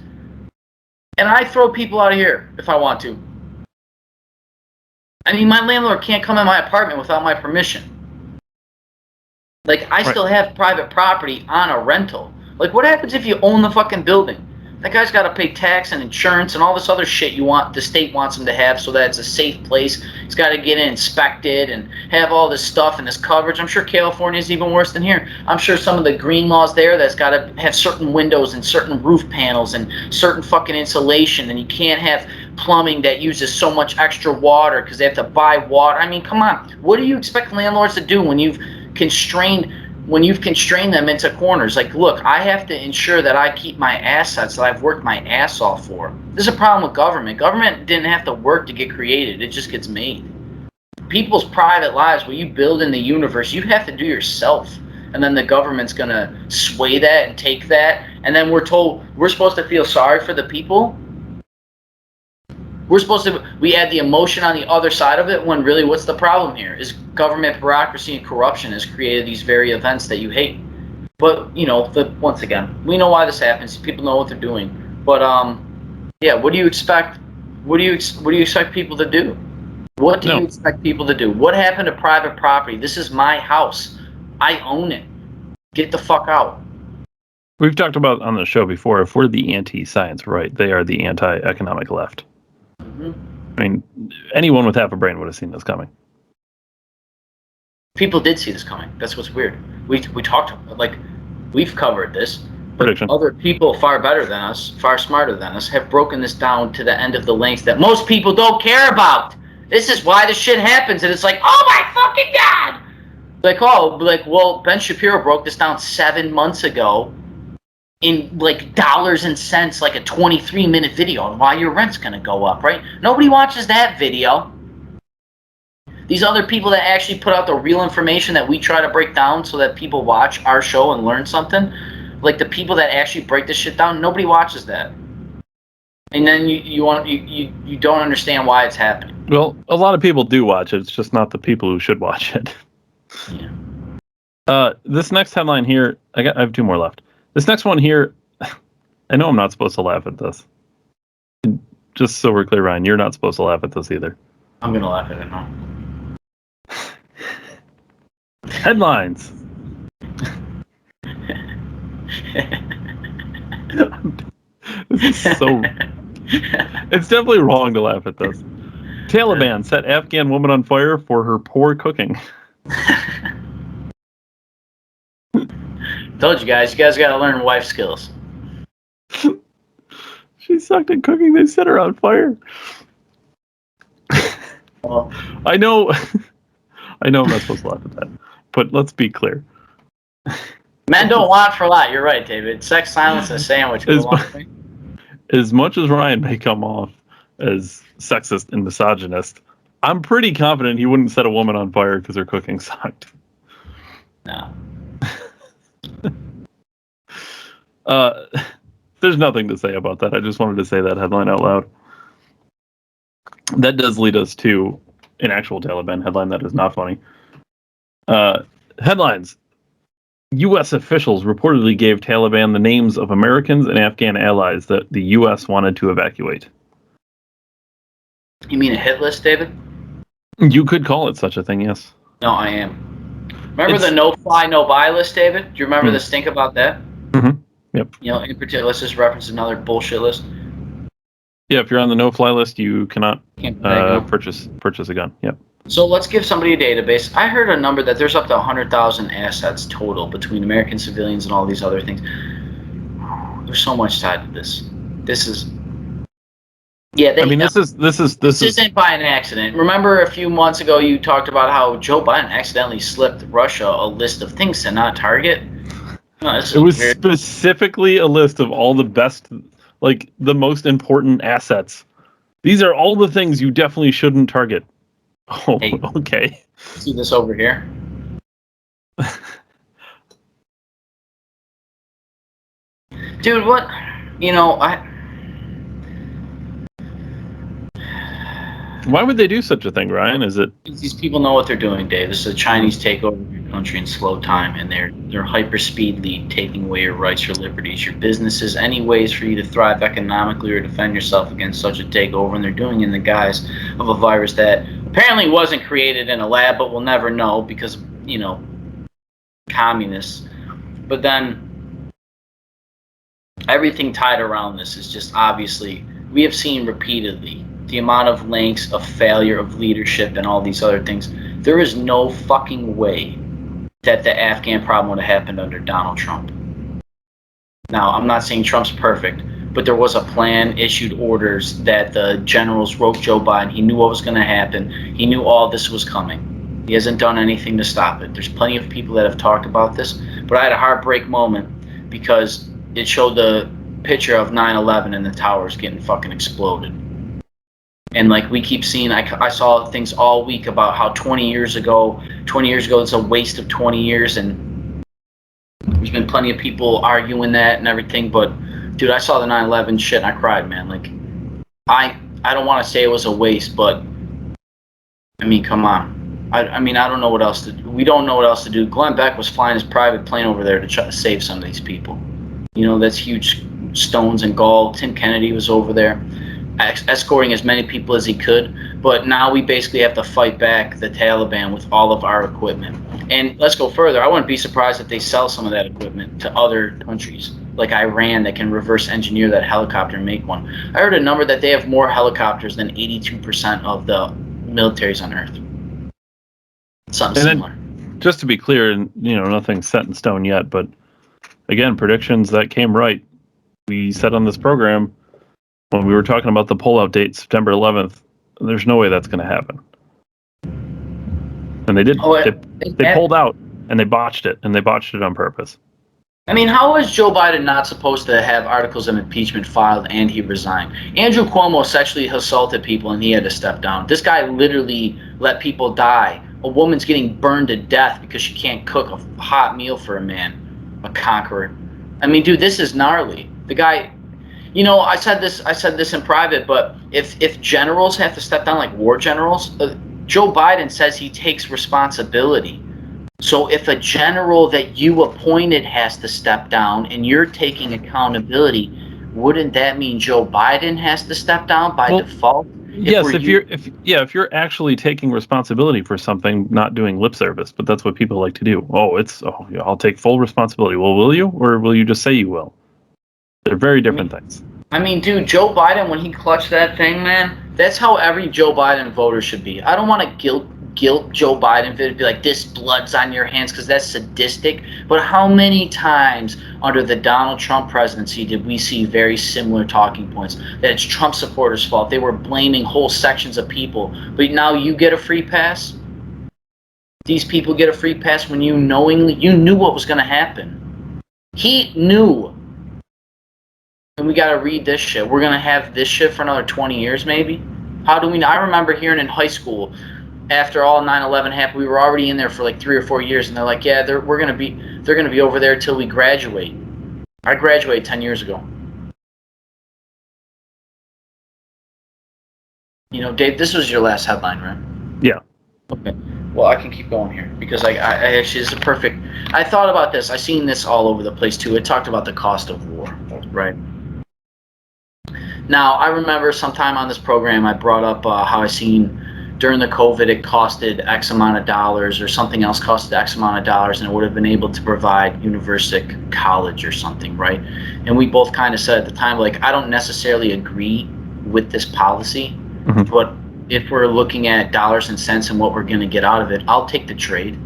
and I throw people out of here if I want to. I mean, my landlord can't come in my apartment without my permission. Like, I still have private property on a rental. Like, what happens if you own the fucking building? That guy's got to pay tax and insurance and all this other shit the state wants him to have so that it's a safe place. He's got to get it inspected and have all this stuff and this coverage. I'm sure California is even worse than here. I'm sure some of the green laws there, that's got to have certain windows and certain roof panels and certain fucking insulation, and you can't have plumbing that uses so much extra water because they have to buy water. I mean, come on. What do you expect landlords to do when you've constrained them into corners? Like, look, I have to ensure that I keep my assets that I've worked my ass off for. This is a problem with government. Government didn't have to work to get created. It just gets made. People's private lives, what you build in the universe, you have to do yourself. And then the government's going to sway that and take that. And then we're told we're supposed to feel sorry for the people. We add the emotion on the other side of it, when really what's the problem here is government bureaucracy and corruption has created these very events that you hate. But, you know, once again, we know why this happens. People know what they're doing. But, yeah, what do you expect? What do you expect people to do? What do you expect people to do? What happened to private property? This is my house. I own it. Get the fuck out. We've talked about on the show before, if we're the anti-science right, they are the anti-economic left. I mean, anyone with half a brain would have seen this coming. People did see this coming. That's what's weird. We talked, like, we've covered this. Prediction. Other people far better than us, far smarter than us, have broken this down to the end of the length that most people don't care about. This is why this shit happens, and it's like, oh my fucking god! Well, Ben Shapiro broke this down 7 months ago in, like, dollars and cents, like a 23-minute video on why your rent's gonna go up, right? Nobody watches that video. These other people that actually put out the real information that we try to break down so that people watch our show and learn something, like the people that actually break this shit down, nobody watches that. And then you don't understand why it's happening. Well, a lot of people do watch it. It's just not the people who should watch it. Yeah. This next headline here, I have 2 more left. This next one here, I know I'm not supposed to laugh at this. Just so we're clear, Ryan, you're not supposed to laugh at this either. I'm going to laugh at it now. Headlines. This is so... It's definitely wrong to laugh at this. Taliban set Afghan woman on fire for her poor cooking. Told you guys got to learn wife skills. She sucked at cooking. They set her on fire. Well, I know I'm not supposed to laugh at that, but let's be clear. Men don't want for a lot. You're right, David. Sex, silence, and a sandwich. As much as Ryan may come off as sexist and misogynist, I'm pretty confident he wouldn't set a woman on fire because her cooking sucked. No. There's nothing to say about that. I just wanted to say that headline out loud. That does lead us to an actual Taliban headline that is not funny. Headlines. U.S. officials reportedly gave Taliban the names of Americans and Afghan allies that the U.S. wanted to evacuate. You mean a hit list, David? You could call it such a thing, yes. No, I am. Remember the no-fly, no-buy list, David? Do you remember the stink about that? Mm-hmm. Yep. You know, in particular, let's just reference another bullshit list. Yeah, if you're on the no-fly list, you cannot Can't purchase a gun. Yep. So let's give somebody a database. I heard a number that there's up to 100,000 assets total between American civilians and all these other things. There's so much tied to this. This is, yeah. This isn't by an accident. Remember a few months ago you talked about how Joe Biden accidentally slipped Russia a list of things to not target. No, it was specifically a list of all the best, like the most important assets. These are all the things you definitely shouldn't target. Oh, hey, okay. See this over here? Dude, what? You know, Why would they do such a thing, Ryan? Is it... These people know what they're doing, Dave. This is a Chinese takeover of your country in slow time, and they're hyper-speedily taking away your rights, your liberties, your businesses, any ways for you to thrive economically or defend yourself against such a takeover, and they're doing it in the guise of a virus that apparently wasn't created in a lab, but we'll never know because, you know, communists. But then everything tied around this is just obviously, we have seen repeatedly the amount of links of failure of leadership and all these other things. There is no fucking way that the Afghan problem would have happened under Donald Trump. Now, I'm not saying Trump's perfect, but there was a plan, issued orders that the generals wrote Joe Biden. He knew what was going to happen. He knew all this was coming. He hasn't done anything to stop it. There's plenty of people that have talked about this, but I had a heartbreak moment because it showed the picture of 9/11 and the towers getting fucking exploded. And like we keep seeing, I saw things all week about how 20 years ago it's a waste of 20 years, and there's been plenty of people arguing that and everything, but dude, I saw the 9/11 shit and I cried, man. Like, I don't want to say it was a waste, but I mean, come on. I mean, I don't know what else to do. We don't know what else to do. Glenn Beck was flying his private plane over there to try to save some of these people. You know, that's huge stones and gall. Tim Kennedy was over there, escorting as many people as he could, but now we basically have to fight back the Taliban with all of our equipment. And let's go further. I wouldn't be surprised if they sell some of that equipment to other countries, like Iran, that can reverse engineer that helicopter and make one. I heard a number that they have more helicopters than 82% of the militaries on Earth. Something similar. Just to be clear, and you know, nothing's set in stone yet, but again, predictions that came right. We said on this program, when we were talking about the pullout date, September 11th, there's no way that's going to happen. And they did. They pulled out, and they botched it, on purpose. I mean, how is Joe Biden not supposed to have articles of impeachment filed and he resigned? Andrew Cuomo sexually assaulted people and he had to step down. This guy literally let people die. A woman's getting burned to death because she can't cook a hot meal for a man, a conqueror. I mean, dude, this is gnarly. The guy... You know, I said this in private, but if generals have to step down, like war generals, Joe Biden says he takes responsibility. So if a general that you appointed has to step down and you're taking accountability, wouldn't that mean Joe Biden has to step down by default? Yes, if you're actually taking responsibility for something, not doing lip service, but that's what people like to do. I'll take full responsibility. Well, will you, or will you just say you will? They're very different things. I mean, dude, Joe Biden, when he clutched that thing, man, that's how every Joe Biden voter should be. I don't want to guilt Joe Biden to be like, this blood's on your hands, because that's sadistic. But how many times under the Donald Trump presidency did we see very similar talking points? That it's Trump supporters' fault. They were blaming whole sections of people. But now you get a free pass? These people get a free pass when you knew what was going to happen. He knew. And we got to read this shit. We're going to have this shit for another 20 years, maybe? How do we know? I remember hearing in high school, after all 9/11 happened, we were already in there for like 3 or 4 years, and they're like, yeah, they're going to be over there till we graduate. I graduated 10 years ago. You know, Dave, this was your last headline, right? Yeah. Okay. Well, I can keep going here because I actually, this is perfect. I thought about this. I seen this all over the place too. It talked about the cost of war, right? Now, I remember sometime on this program I brought up how I seen during the COVID, it costed X amount of dollars, or something else costed X amount of dollars, and it would have been able to provide university college or something, right? And we both kind of said at the time, like, I don't necessarily agree with this policy, but if we're looking at dollars and cents and what we're going to get out of it, I'll take the trade.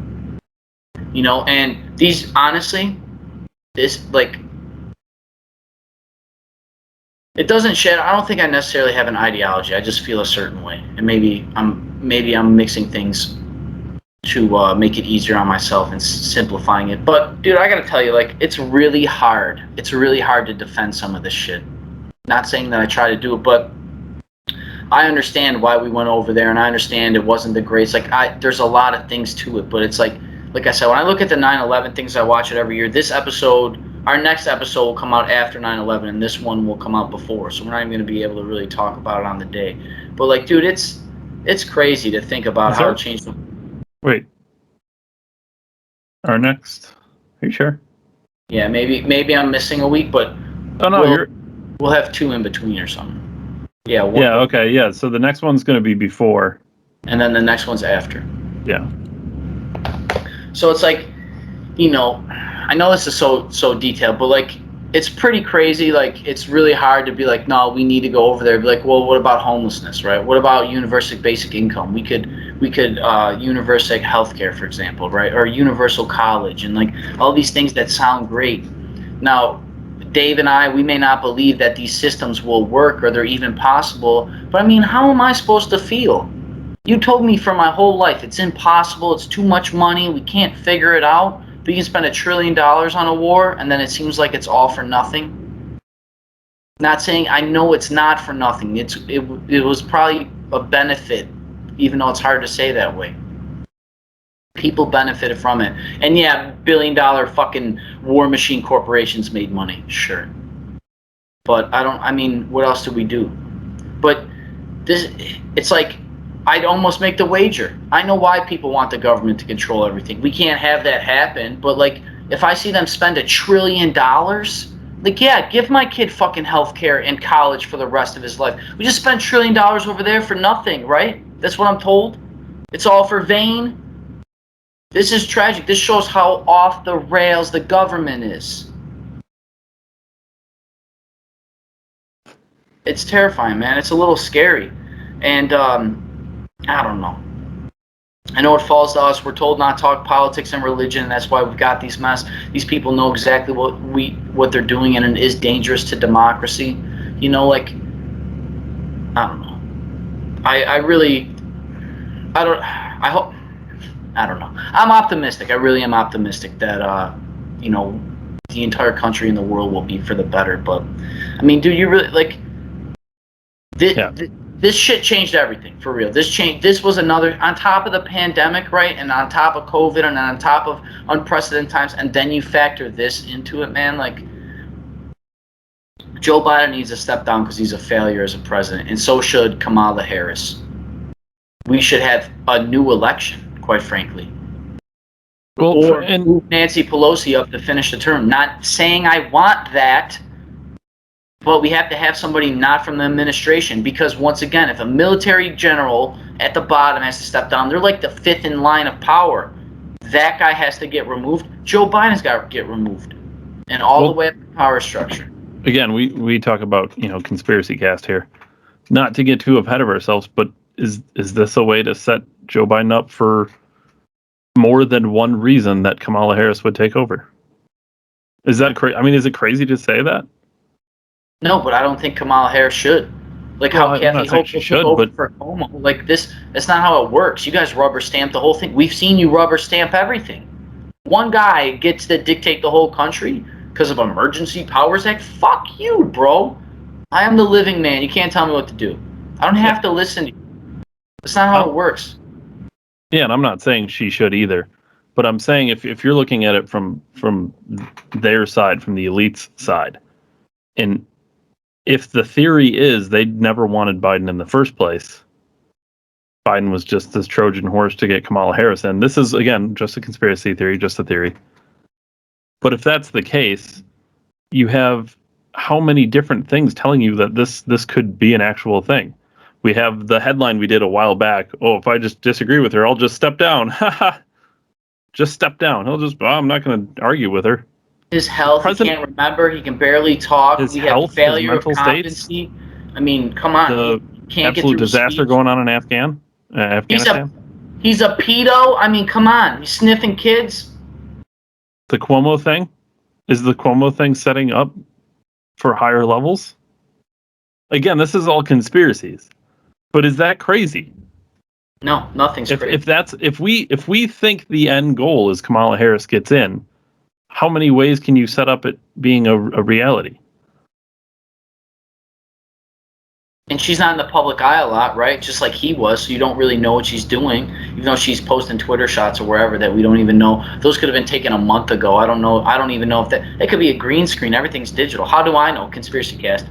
You know, and these, honestly, this, like, it doesn't shed. I don't think I necessarily have an ideology. I just feel a certain way, and maybe I'm mixing things to make it easier on myself and simplifying it. But dude, I gotta tell you, like, it's really hard. It's really hard to defend some of this shit. Not saying that I try to do it, but I understand why we went over there, and I understand it wasn't the greatest. Like, there's a lot of things to it, but it's like I said, when I look at the 9/11 things, I watch it every year. This episode, our next episode will come out after 9/11, and this one will come out before. So we're not even going to be able to really talk about it on the day. But like, dude, it's crazy to think about how it changed. Wait, our next? Are you sure? Yeah, maybe I'm missing a week, but oh no, we'll have 2 in between or something. Yeah. Okay. Yeah. So the next one's going to be before, and then the next one's after. Yeah. So it's like, you know, I know this is so detailed, but like, it's pretty crazy. Like, it's really hard to be like, no, we need to go over there. Be like, well, what about homelessness, right? What about universal basic income? We could universal healthcare, for example, right? Or universal college, and like all these things that sound great. Now, Dave and I, we may not believe that these systems will work or they're even possible, but I mean, how am I supposed to feel? You told me for my whole life it's impossible, it's too much money, we can't figure it out. But you can spend $1 trillion on a war, and then it seems like it's all for nothing. Not saying, I know it's not for nothing. It was probably a benefit, even though it's hard to say that way. People benefited from it. And yeah, $1 billion fucking war machine corporations made money, sure. But I mean, what else do we do? But it's like, I'd almost make the wager. I know why people want the government to control everything. We can't have that happen, but like, if I see them spend $1 trillion, like, yeah, give my kid fucking healthcare and college for the rest of his life. We just spent $1 trillion over there for nothing, right? That's what I'm told. It's all for vain. This is tragic. This shows how off the rails the government is. It's terrifying, man. It's a little scary. And, I don't know. I know it falls to us. We're told not to talk politics and religion, and that's why we've got these mess. These people know exactly what they're doing, and it is dangerous to democracy. You know, like, I don't know. I don't know. I'm optimistic. I really am optimistic that you know, the entire country and the world will be for the better. But I mean, dude, you really like this shit changed everything, for real. This was another, on top of the pandemic, right? And on top of COVID, and on top of unprecedented times, and then you factor this into it, man. Like, Joe Biden needs to step down because he's a failure as a president, and so should Kamala Harris. We should have a new election, quite frankly. Or move Nancy Pelosi up to finish the term. Not saying I want that, but we have to have somebody not from the administration, because once again, if a military general at the bottom has to step down, they're like the 5th in line of power. That guy has to get removed. Joe Biden's got to get removed, and all the way up the power structure. Again, we talk about, you know, conspiracy cast here. Not to get too ahead of ourselves, but is this a way to set Joe Biden up for more than one reason that Kamala Harris would take over? Is that crazy? I mean, is it crazy to say that? No, but I don't think Kamala Harris should. Like, how Kathy Hochul took over for Cuomo. Like, that's not how it works. You guys rubber stamp the whole thing. We've seen you rubber stamp everything. One guy gets to dictate the whole country because of Emergency Powers Act. Fuck you, bro. I am the living man. You can't tell me what to do. I don't have to listen to you. That's not how it works. Yeah, and I'm not saying she should either. But I'm saying if you're looking at it from their side, from the elite's side, and if the theory is they never wanted Biden in the first place, Biden was just this Trojan horse to get Kamala Harris in. This is, again, just a conspiracy theory, just a theory. But if that's the case, you have how many different things telling you that this could be an actual thing? We have the headline we did a while back. Oh, if I just disagree with her, I'll just step down. Haha. Just step down. I'm not going to argue with her. His health, he can't remember. He can barely talk. His we health, have failure his mental of competency. states. I mean, come on. The can't get absolute through disaster speech. going on in Afghanistan. He's a pedo. I mean, come on. He's sniffing kids. The Cuomo thing? Is the Cuomo thing setting up for higher levels? Again, this is all conspiracies. But is that crazy? No, nothing's crazy. If we think the end goal is Kamala Harris gets in, how many ways can you set up it being a reality? And she's not in the public eye a lot, right? Just like he was, so you don't really know what she's doing, even though she's posting Twitter shots or wherever that we don't even know. Those could have been taken a month ago. I don't know. I don't even know if it could be a green screen. Everything's digital. How do I know? Conspiracy Cast.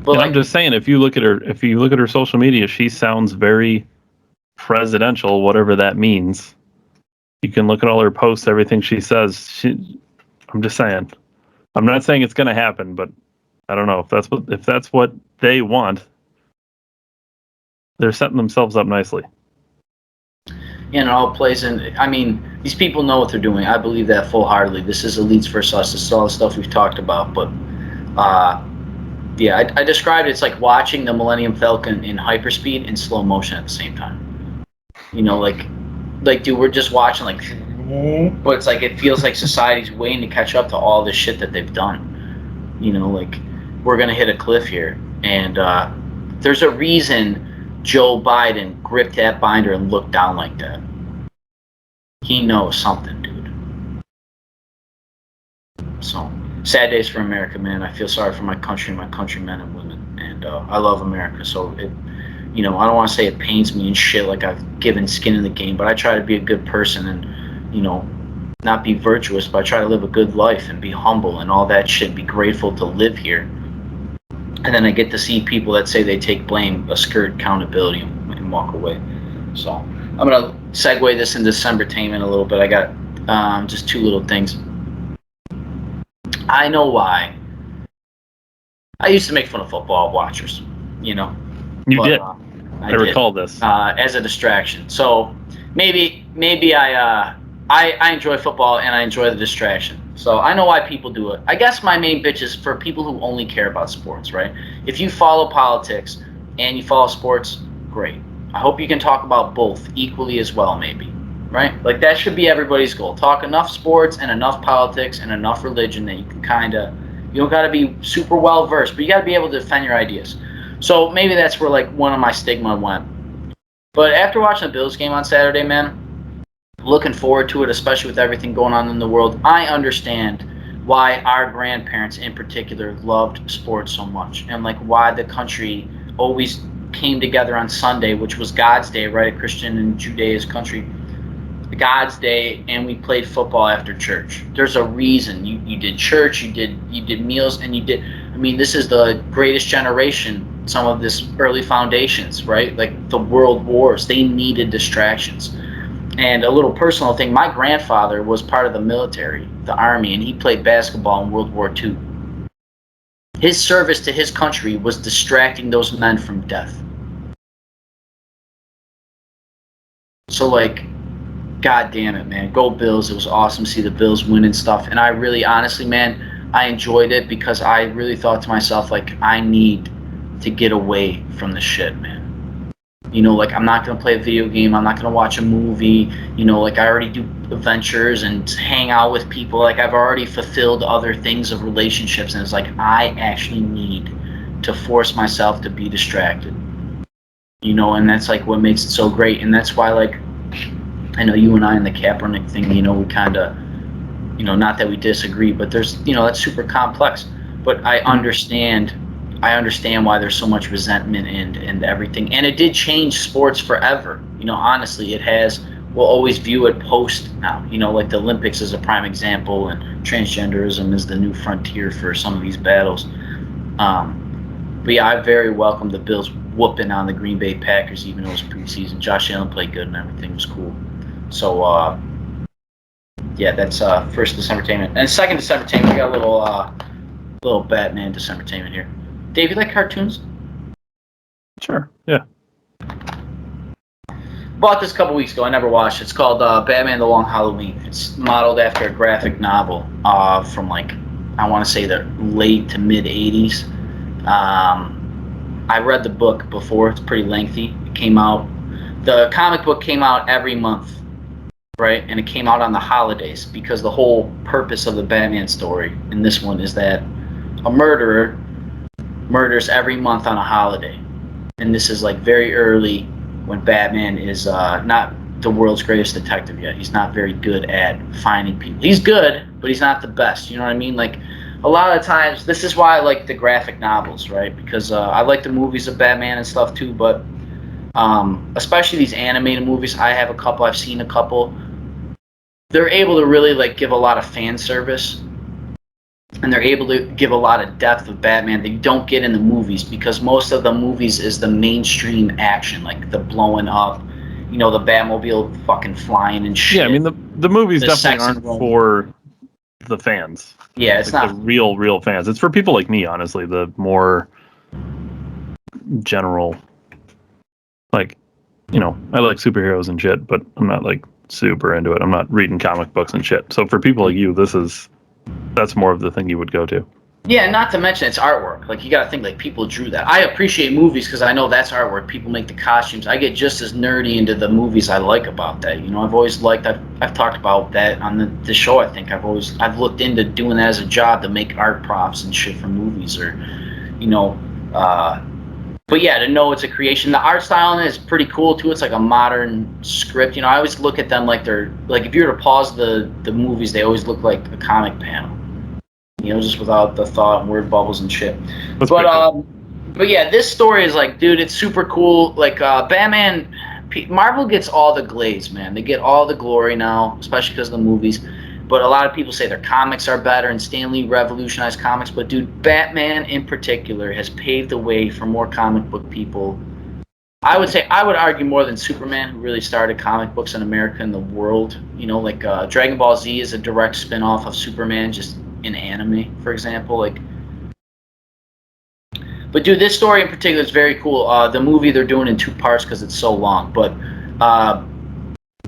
But I'm just saying, if you look at her social media, she sounds very presidential, whatever that means. You can look at all her posts, everything she says. I'm just saying. I'm not saying it's going to happen, but I don't know if that's what they want. They're setting themselves up nicely. Yeah, and it all plays in. I mean, these people know what they're doing. I believe that full-heartedly. This is elites versus us. This is all the stuff we've talked about. But, yeah, I described it's like watching the Millennium Falcon in hyperspeed and slow motion at the same time. You know, like, dude, we're just watching, like, but it's like it feels like society's waiting to catch up to all this shit that they've done. You know, like, we're going to hit a cliff here. And there's a reason Joe Biden gripped that binder and looked down like that. He knows something, dude. So, sad days for America, man. I feel sorry for my country, my countrymen and women, and I love America. So, I don't want to say it pains me and shit like I've given skin in the game, but I try to be a good person and, not be virtuous, but I try to live a good life and be humble and all that shit, be grateful to live here. And then I get to see people that say they take blame, skirt accountability, and walk away. So I'm going to segue this into Decembertainment a little bit. I got just two little things. I know why. I used to make fun of football watchers, You did. I recall this. As a distraction. So maybe I enjoy football and I enjoy the distraction. So I know why people do it. I guess my main bitch is for people who only care about sports, right? If you follow politics and you follow sports, great. I hope you can talk about both equally as well, maybe, right? Like, that should be everybody's goal. Talk enough sports and enough politics and enough religion that you can you don't got to be super well versed, but you got to be able to defend your ideas. So maybe that's where, like, one of my stigma went. But after watching the Bills game on Saturday, man, looking forward to it, especially with everything going on in the world. I understand why our grandparents in particular loved sports so much, and like why the country always came together on Sunday, which was God's day, right? A Christian and Judaist country. God's day, and we played football after church. There's a reason. You did church, you did meals, and this is the greatest generation, some of this early foundations, right? Like the world wars, they needed distractions. And a little personal thing, my grandfather was part of the military, the Army, and he played basketball in World War II. His service to his country was distracting those men from death. So, like, God damn it, man. Go Bills. It was awesome to see the Bills win and stuff. And I really, honestly, man, I enjoyed it because I really thought to myself, like, I need to get away from the shit, man. Like, I'm not going to play a video game. I'm not going to watch a movie. Like, I already do adventures and hang out with people. Like, I've already fulfilled other things of relationships. And it's like, I actually need to force myself to be distracted. And that's, like, what makes it so great. And that's why, like, I know you and I in the Kaepernick thing, we kind of, not that we disagree, but there's, that's super complex. But I understand why there's so much resentment and everything. And it did change sports forever. Honestly, it has. We'll always view it post now. Like the Olympics is a prime example, and transgenderism is the new frontier for some of these battles. But yeah, I very welcome the Bills whooping on the Green Bay Packers, even though it was preseason. Josh Allen played good and everything was cool. So, yeah, that's first Decembertainment. And second Decembertainment, we got a little Batman Decembertainment here. Dave, you like cartoons? Sure, yeah. bought this a couple weeks ago. I never watched it. It's called Batman: The Long Halloween. It's modeled after a graphic novel from like, I want to say the late to mid 80s. I read the book before. It's pretty lengthy. It came out. The comic book came out every month, right? And it came out on the holidays because the whole purpose of the Batman story in this one is that a murderer murders every month on a holiday. And this is like very early when Batman is not the world's greatest detective yet. He's not very good at finding people. He's good, but he's not the best. You know what I mean? Like, a lot of times, this is why I like the graphic novels, right? Because I like the movies of Batman and stuff too, but especially these animated movies. I have a couple. I've seen a couple. They're able to really like give a lot of fan service, and they're able to give a lot of depth of Batman that you don't get in the movies, because most of the movies is the mainstream action, like the blowing up, you know, the Batmobile fucking flying and shit. Yeah, I mean the movies definitely aren't for the fans. Yeah, it's like not the real fans. It's for people like me, honestly, the more general, like, you know, I like superheroes and shit, but I'm not like super into it. I'm not reading comic books and shit. So for people like you, that's more of the thing you would go to. Yeah, not to mention it's artwork. Like, you gotta think, like, people drew that. I appreciate movies because I know that's artwork. People make the costumes. I get just as nerdy into the movies I like about that. You know, I've always liked. I've talked about that on the show. I think I've looked into doing that as a job to make art props and shit for movies, or, you know. But yeah, to know it's a creation. The art style in it is pretty cool too. It's like a modern script. You know, I always look at them like they're like, if you were to pause the movies, they always look like a comic panel. You know, just without the thought and word bubbles and shit. But yeah, this story is like, dude, it's super cool. Like, Batman, Marvel gets all the glaze, man. They get all the glory now, especially because of the movies. But a lot of people say their comics are better, and Stan Lee revolutionized comics. But dude, Batman in particular has paved the way for more comic book people. I would argue more than Superman, who really started comic books in America and the world. You know, like Dragon Ball Z is a direct spin-off of Superman, just in anime, for example. Like, but dude, this story in particular is very cool. The movie they're doing in 2 parts because it's so long. But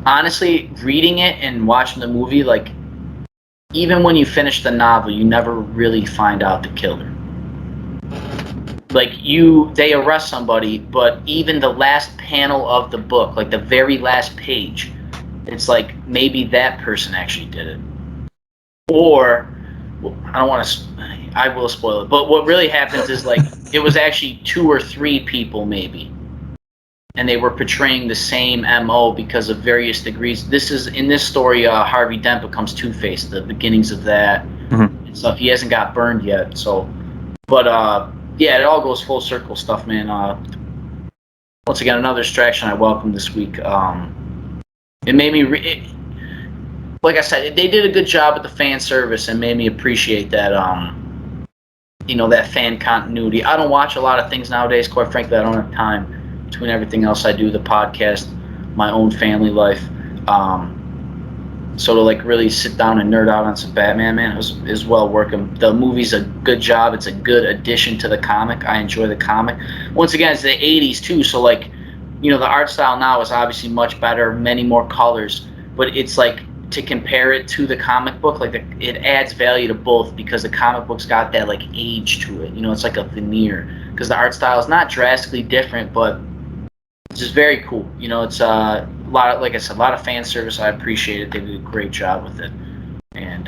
honestly, reading it and watching the movie, like, even when you finish the novel, you never really find out the killer. Like, they arrest somebody, but even the last panel of the book, like the very last page, it's like maybe that person actually did it. Or, I will spoil it, but what really happens is, like, it was actually 2 or 3 people maybe, and they were portraying the same MO because of various degrees. This is, in this story, Harvey Dent becomes Two-Face, the beginnings of that and stuff. He hasn't got burned yet, so, but yeah, it all goes full circle stuff, man. Once again, another distraction I welcome this week. It made me like I said, they did a good job with the fan service and made me appreciate that, you know, that fan continuity. I don't watch a lot of things nowadays. Quite frankly, I don't have time between everything else I do, the podcast, my own family life. So to like really sit down and nerd out on some Batman, man, is well working. The movie's a good job. It's a good addition to the comic. I enjoy the comic. Once again, it's the 80s too, so like, you know, the art style now is obviously much better, many more colors, but it's like, to compare it to the comic book, like it adds value to both, because the comic book's got that like age to it. You know, it's like a veneer, because the art style is not drastically different, but it's just very cool. You know, it's a lot of, like I said, a lot of fan service. I appreciate it. They did a great job with it. And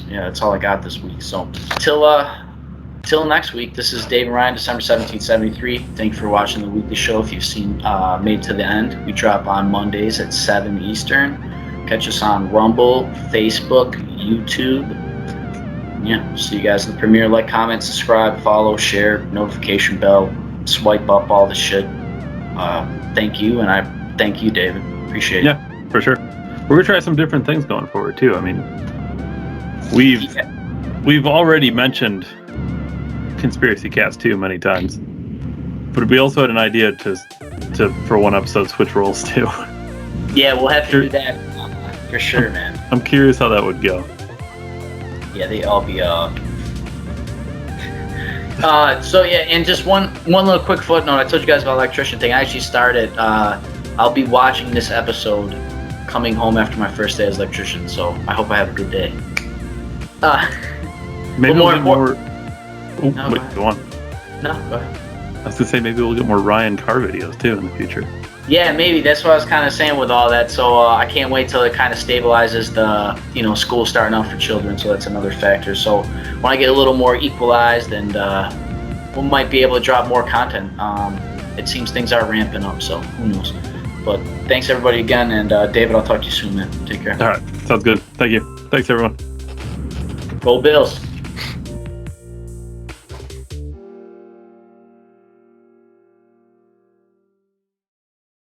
yeah, that's all I got this week. So till next week, this is Dave and Ryan, December 1773. Thank you for watching the weekly show. If you've seen made to the end, we drop on Mondays at 7 Eastern. Catch us on Rumble, Facebook, YouTube. Yeah, see you guys in the premiere. Like, comment, subscribe, follow, share, notification bell, swipe up, all the shit. Thank you, and I thank you, David. Appreciate it. Yeah, for sure. We're gonna try some different things going forward too. I mean, we've already mentioned Conspiracy Cast 2 many times, but we also had an idea to for one episode switch roles too. Yeah, we'll have to do that for sure, man. I'm curious how that would go. Yeah, they all be So yeah, and just one little quick footnote. I told you guys about the electrician thing. I actually started. I'll be watching this episode coming home after my first day as electrician. So I hope I have a good day. Maybe we'll get more. Oh, No, wait, go on. No, go ahead. I was gonna say maybe we'll get more Ryan Carr videos too in the future. Yeah, maybe that's what I was kind of saying with all that. So I can't wait till it kind of stabilizes the school starting out for children. So that's another factor. So when I get a little more equalized, and we might be able to drop more content. It seems things are ramping up. So who knows? But thanks everybody again, and David, I'll talk to you soon, man. Take care. All right, sounds good. Thank you. Thanks everyone. Go Bills.